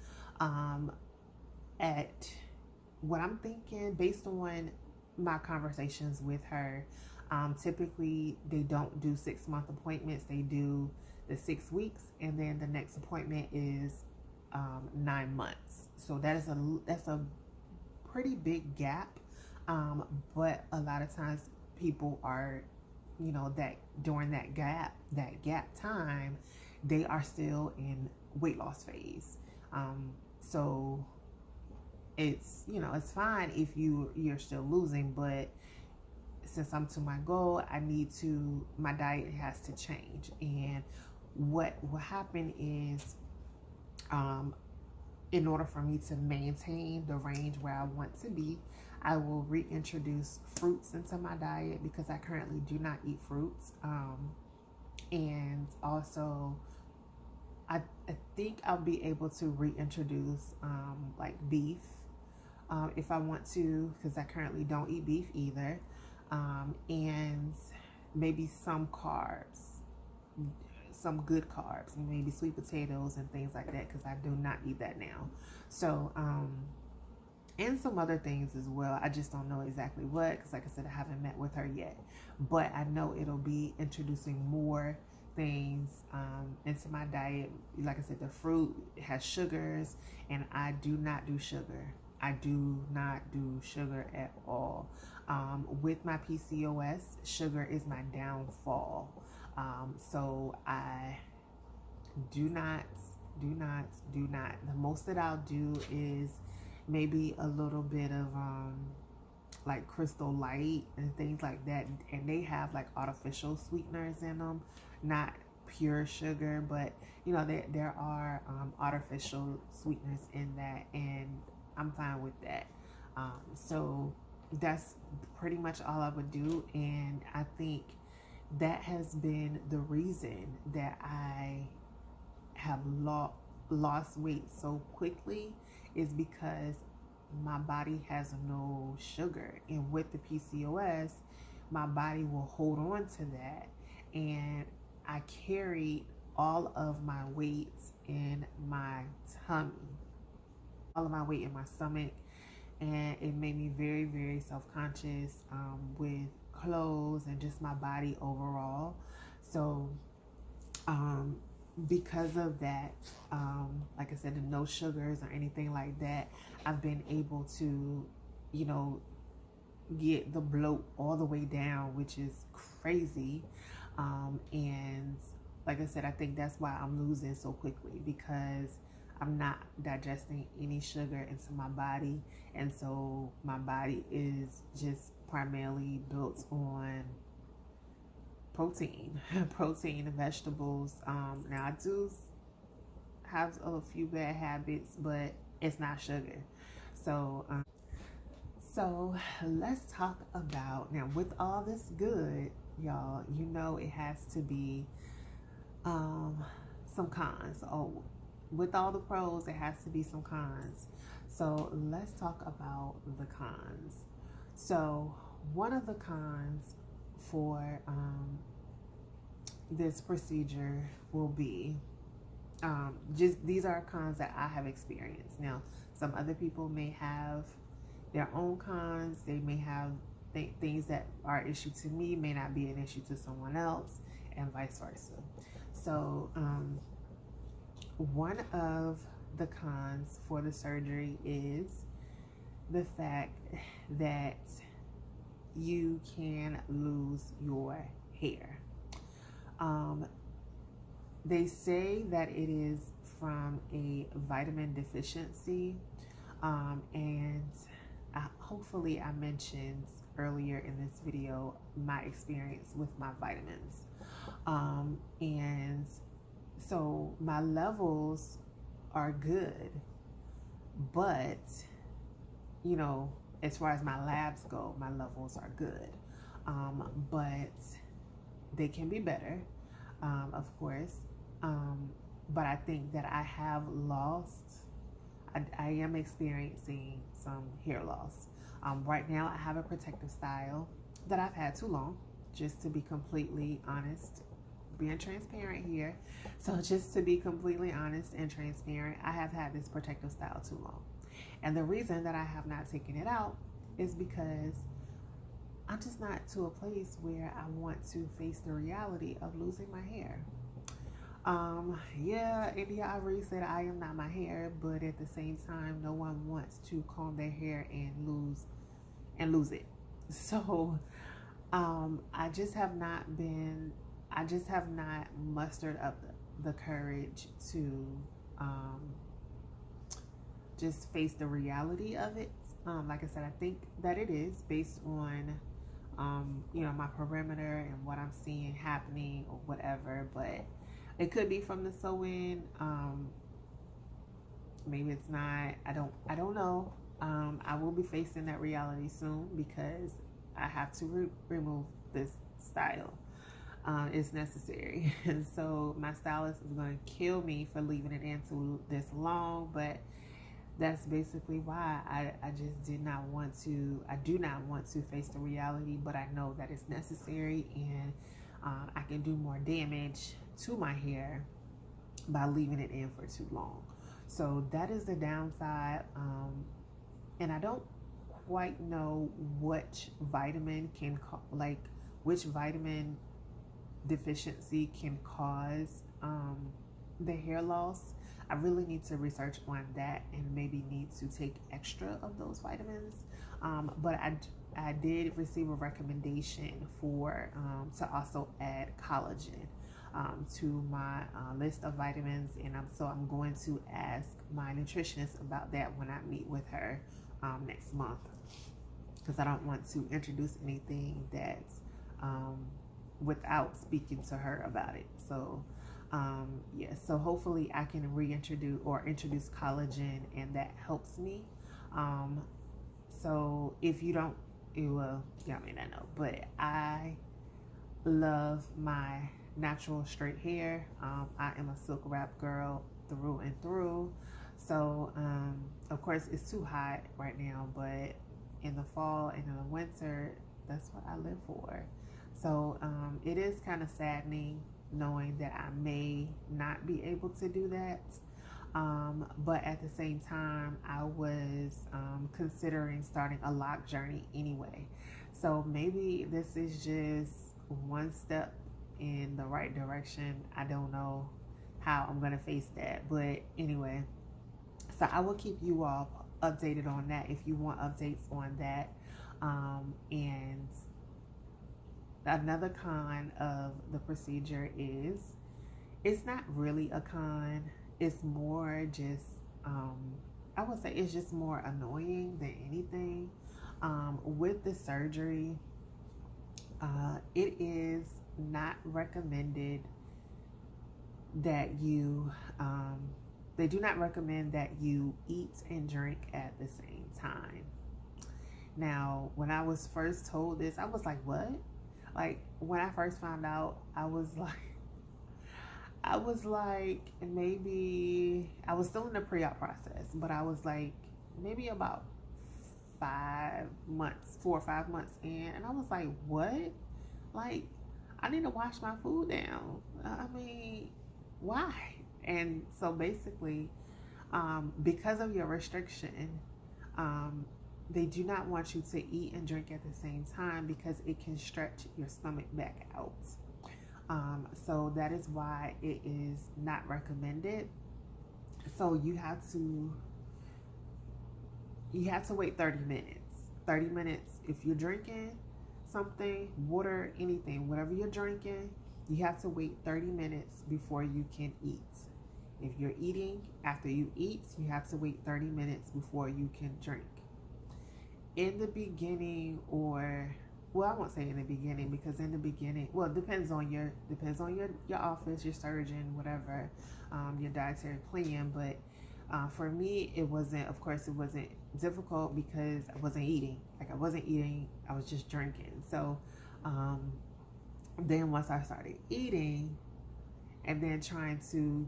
at what I'm thinking based on my conversations with her, typically they don't do 6-month appointments. They do the 6 weeks, and then the next appointment is 9 months. So that's a pretty big gap. But a lot of times people are, that during that gap time, they are still in weight loss phase. So it's fine if you're still losing, but since I'm to my goal, my diet has to change. And what will happen is, in order for me to maintain the range where I want to be, I will reintroduce fruits into my diet because I currently do not eat fruits. And also, I think I'll be able to reintroduce like beef if I want to, because I currently don't eat beef either. And maybe some carbs, some good carbs, maybe sweet potatoes and things like that, because I do not eat that now. So, and some other things as well. I just don't know exactly what, because like I said, I haven't met with her yet. But I know it'll be introducing more things into my diet. Like I said, the fruit has sugars, and I do not do sugar. I do not do sugar at all. With my PCOS, sugar is my downfall. So I do not. The most that I'll do is maybe a little bit of like Crystal Light and things like that, and they have like artificial sweeteners in them, not pure sugar, but there are artificial sweeteners in that, and I'm fine with that. So that's pretty much all I would do, and I think that has been the reason that I have lost weight so quickly, is because my body has no sugar. And with the PCOS, my body will hold on to that, and I carried all of my weight in my tummy, all of my weight in my stomach, and it made me very, very self-conscious with clothes and just my body overall. So because of that, like I said, the no sugars or anything like that, I've been able to, get the bloat all the way down, which is crazy. And like I said, I think that's why I'm losing so quickly, because I'm not digesting any sugar into my body. And so my body is just primarily built on protein, protein and vegetables. Now I do have a few bad habits, but it's not sugar. So, so let's talk about now. With all this good, y'all, you know it has to be some cons. Oh, with all the pros, it has to be some cons. So let's talk about the cons. So one of the cons for this procedure will be just these are cons that I have experienced. Now, some other people may have their own cons. They may have things that are an issue to me may not be an issue to someone else, and vice versa. So, one of the cons for the surgery is the fact that you can lose your hair. They say that it is from a vitamin deficiency, and hopefully I mentioned earlier in this video my experience with my vitamins, and so my levels are good, but you know, as far as my labs go, my levels are good, but they can be better, of course. But I think that I have lost, I am experiencing some hair loss. Right now, I have a protective style that I've had too long, just to be completely honest, being transparent here. So just to be completely honest and transparent, I have had this protective style too long. And the reason that I have not taken it out is because I'm just not to a place where I want to face the reality of losing my hair. Yeah, India Ivory said I am not my hair, but at the same time, no one wants to comb their hair and lose it. So, I just have not mustered up the courage to just face the reality of it. Like I said, I think that it is based on you know, my perimeter and what I'm seeing happening or whatever, but it could be from the sew-in. Maybe it's not. I don't know. I will be facing that reality soon because I have to remove this style. It's necessary. And so my stylist is going to kill me for leaving it in too this long, but that's basically why I just do not want to face the reality, but I know that it's necessary, and I can do more damage to my hair by leaving it in for too long. So that is the downside, and I don't quite know which vitamin which vitamin deficiency can cause the hair loss. I really need to research on that and maybe need to take extra of those vitamins. But I did receive a recommendation for to also add collagen to my list of vitamins, and I'm going to ask my nutritionist about that when I meet with her next month, because I don't want to introduce anything that's without speaking to her about it. So yeah, so hopefully I can introduce collagen, and that helps me. So if you don't, well, y'all may not know, but I love my natural straight hair. I am a silk wrap girl through and through. So of course it's too hot right now, but in the fall and in the winter, that's what I live for. So it is kind of saddening knowing that I may not be able to do that. But at the same time, I was considering starting a lock journey anyway. So maybe this is just one step in the right direction. I don't know how I'm going to face that. But anyway, so I will keep you all updated on that if you want updates on that. And another con of the procedure is, it's not really a con. It's more just, I would say it's just more annoying than anything. With the surgery, it is not recommended that you they do not recommend that you eat and drink at the same time. Now, when I was first told this, I was like, what? Like, when I first found out, I was like, maybe, I was still in the pre op process, but I was like, maybe about 5 months, 4 or 5 months in, and I was like, what? Like, I need to wash my food down. I mean, why? And so basically, because of your restriction, um, they do not want you to eat and drink at the same time because it can stretch your stomach back out. So that is why it is not recommended. So you have to wait 30 minutes. 30 minutes if you're drinking something, water, anything, whatever you're drinking, you have to wait 30 minutes before you can eat. If you're eating, after you eat, you have to wait 30 minutes before you can drink. In the beginning, or well, I won't say in the beginning, because in the beginning, well, it depends on your office, your surgeon, whatever, your dietary plan. But for me, it wasn't difficult because I wasn't eating. I was just drinking. So then once I started eating and then trying to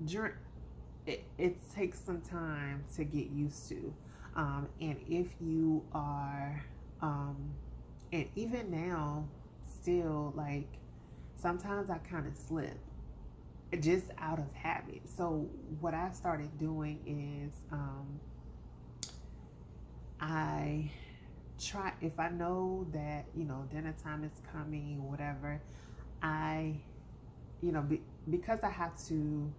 drink, it takes some time to get used to. And if you are, and even now, still, like, sometimes I kind of slip just out of habit. So what I started doing is, I try, if I know that, dinner time is coming or whatever, because I have to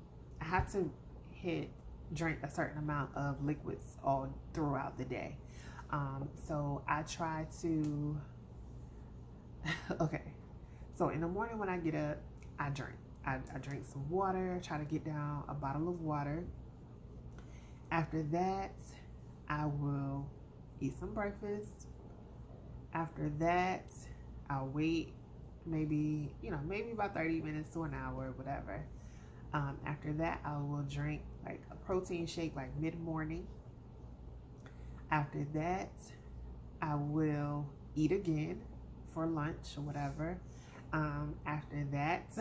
drink a certain amount of liquids all throughout the day. So I try to, okay. So in the morning when I get up, I drink. I drink some water, try to get down a bottle of water. After that, I will eat some breakfast. After that, I'll wait maybe about 30 minutes to an hour, whatever. After that, I will drink like a protein shake like mid-morning. After that, I will eat again for lunch or whatever. After that,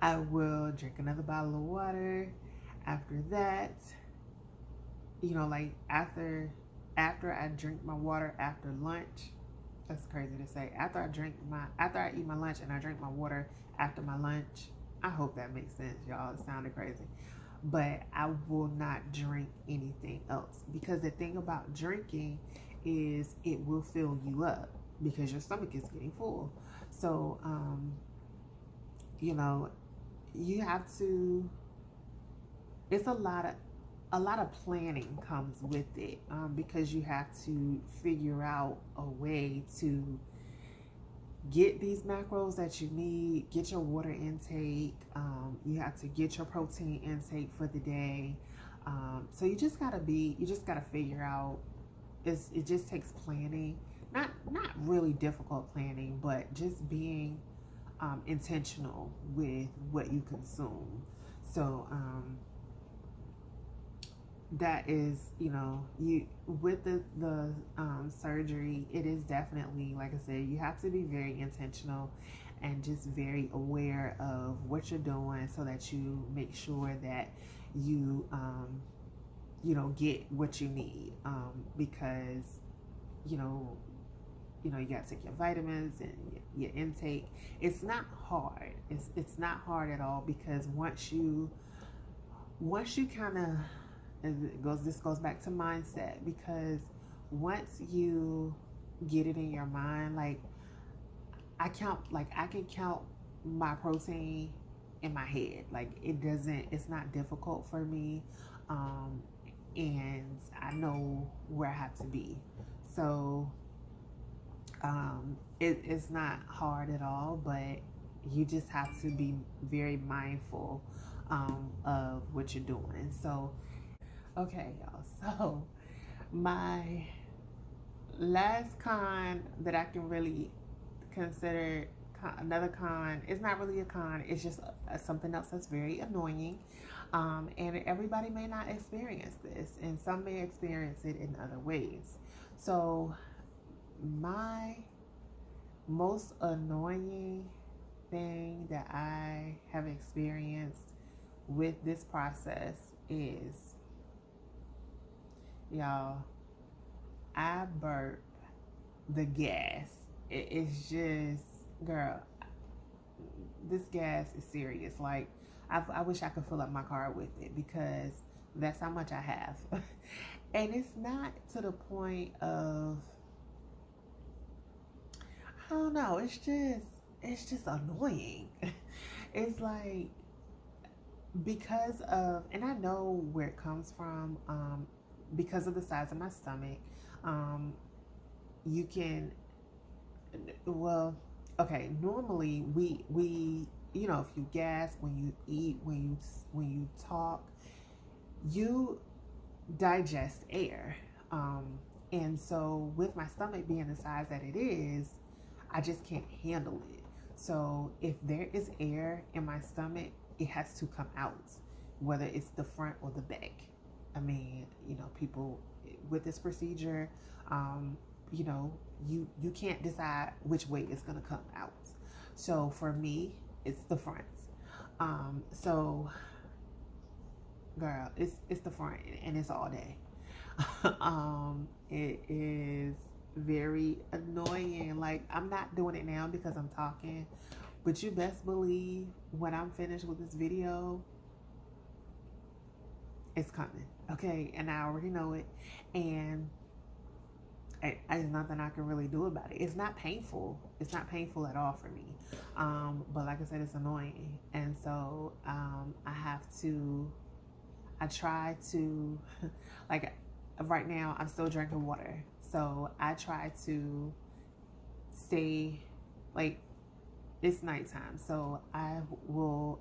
I will drink another bottle of water. After that, like after I drink my water after lunch, that's crazy to say. After I eat my lunch and I drink my water after my lunch, I hope that makes sense, y'all. It sounded crazy. But I will not drink anything else, because the thing about drinking is it will fill you up because your stomach is getting full. So, you have to, it's a lot of planning comes with it, because you have to figure out a way to get these macros that you need, get your water intake, you have to get your protein intake for the day. So you just gotta figure out, it just takes planning, not really difficult planning, but just being intentional with what you consume. So that is, you with the surgery, it is definitely, like I said, you have to be very intentional and just very aware of what you're doing so that you make sure that you get what you need, because you got to take your vitamins and your intake. It's not hard. It's not hard at all, because once you kind of, this goes back to mindset, because once you get it in your mind, like I can count my protein in my head. Like it's not difficult for me, and I know where I have to be. So it's not hard at all, but you just have to be very mindful of what you're doing. So okay, y'all. So my last con that I can really consider another con. It's not really a con. It's just something else that's very annoying. And everybody may not experience this, and some may experience it in other ways. So, my most annoying thing that I have experienced with this process is, y'all, I burp the gas. It's just, girl, this gas is serious. Like, I wish I could fill up my car with it because that's how much I have. And it's not to the point of, I don't know, it's just annoying. It's like, because of, and I know where it comes from, because of the size of my stomach. You can, well, okay, normally we you know, if you gas, when you eat, when you talk, you digest air. And so with my stomach being the size that it is, I just can't handle it. So if there is air in my stomach, it has to come out, whether it's the front or the back. I mean, you know, people with this procedure, you know, you can't decide which way it's gonna come out. So for me, it's the front. So girl, it's the front, and it's all day. It is very annoying. Like, I'm not doing it now because I'm talking, but you best believe when I'm finished with this video, it's coming. Okay, and I already know it, and there's nothing I can really do about it. It's not painful. It's not painful at all for me. But like I said, it's annoying, and so I try to, like, right now I'm still drinking water. So I try to stay, like, it's nighttime. So I will,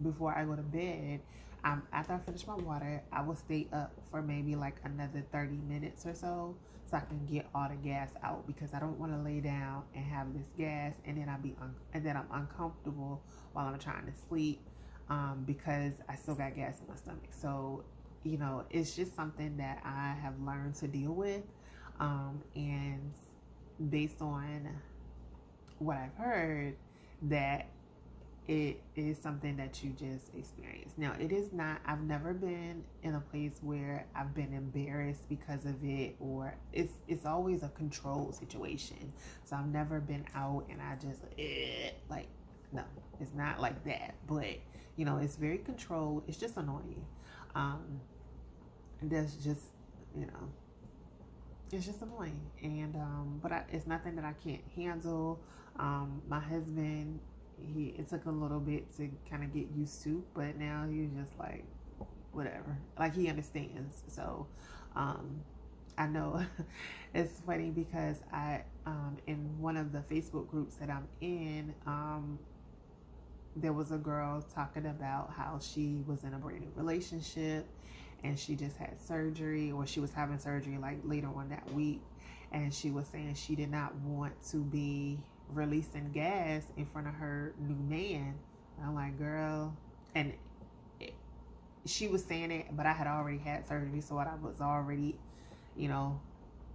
before I go to bed, after I finish my water, I will stay up for maybe like another 30 minutes or so I can get all the gas out, because I don't want to lay down and have this gas and then and then I'm uncomfortable while I'm trying to sleep, because I still got gas in my stomach. So, you know, it's just something that I have learned to deal with, and based on what I've heard, that it is something that you just experience. Now, it is not, I've never been in a place where I've been embarrassed because of it, or it's always a controlled situation. So I've never been out and I just, like, no, it's not like that. But, you know, it's very controlled. It's just annoying. That's just, you know, it's just annoying. And, but it's nothing that I can't handle. My husband, it took a little bit to kind of get used to, but now he's just like, whatever. Like, he understands. So, I know it's funny because in one of the Facebook groups that I'm in, there was a girl talking about how she was in a brand new relationship and she just had surgery, or she was having surgery like later on that week. And she was saying she did not want to be releasing gas in front of her new man. And I'm like, girl, and she was saying it, but I had already had surgery, so I was already, you know,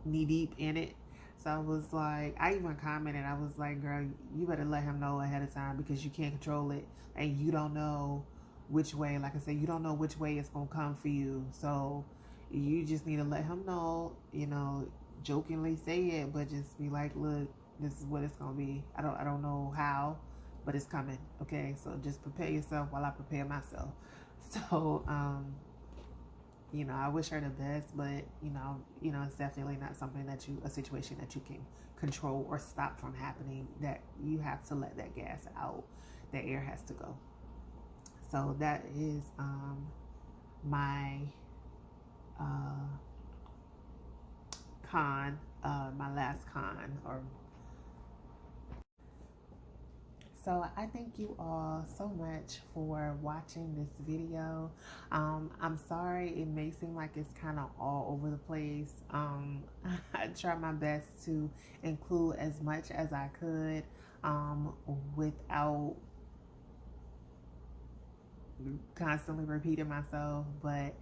knee deep in it. So I was like, I even commented, I was like, girl, you better let him know ahead of time, because you can't control it, and you don't know which way, like I said, you don't know which way it's gonna come for you. So you just need to let him know, you know, jokingly say it, but just be like, look, this is what it's gonna be. I don't know how, but it's coming. Okay, so just prepare yourself while I prepare myself. So, you know, I wish her the best, but you know, it's definitely not something a situation that you can control or stop from happening. That you have to let that gas out, that air has to go. So that is my con, my last con, or So I thank you all so much for watching this video. I'm sorry it may seem like it's kind of all over the place. I try my best to include as much as I could without constantly repeating myself, but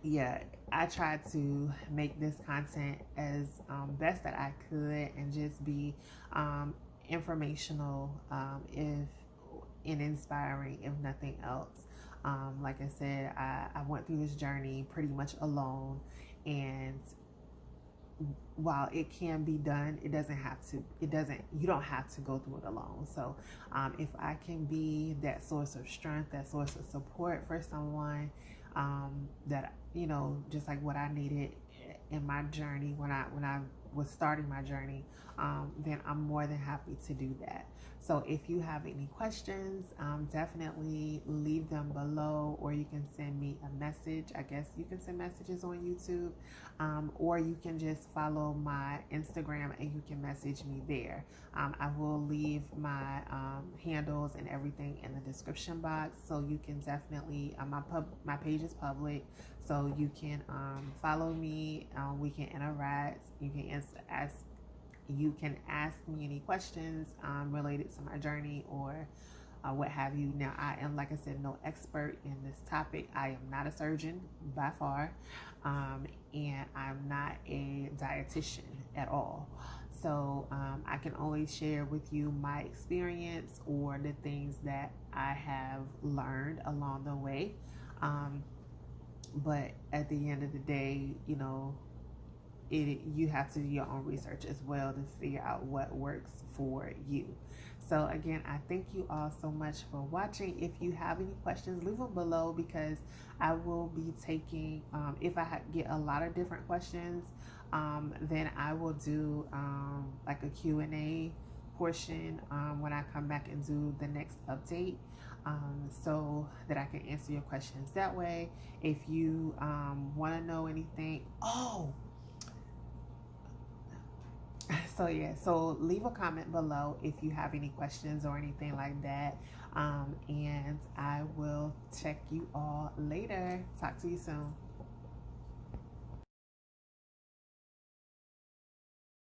yeah, I tried to make this content as best that I could and just be informational, if and inspiring, if nothing else. Like I said, I went through this journey pretty much alone, and while it can be done, it doesn't have to. You don't have to go through it alone. So if I can be that source of strength, that source of support for someone, that, you know, just like what I needed in my journey when I was starting my journey, then I'm more than happy to do that. So if you have any questions, definitely leave them below, or you can send me a message. I guess you can send messages on YouTube, or you can just follow my Instagram and you can message me there. I will leave my handles and everything in the description box, so you can definitely, my page is public, so you can follow me. We can interact. You can ask me any questions related to my journey, or what have you. Now, I am, like I said, no expert in this topic. I am not a surgeon by far, and I'm not a dietitian at all. So I can only share with you my experience or the things that I have learned along the way. But at the end of the day, you know, you have to do your own research as well to figure out what works for you. So again, I thank you all so much for watching. If you have any questions, leave them below, because I will be taking, if I get a lot of different questions, then I will do like a Q&A portion when I come back and do the next update, so that I can answer your questions that way. If you want to know anything, so yeah, so leave a comment below if you have any questions or anything like that, and I will check you all later. Talk to you soon.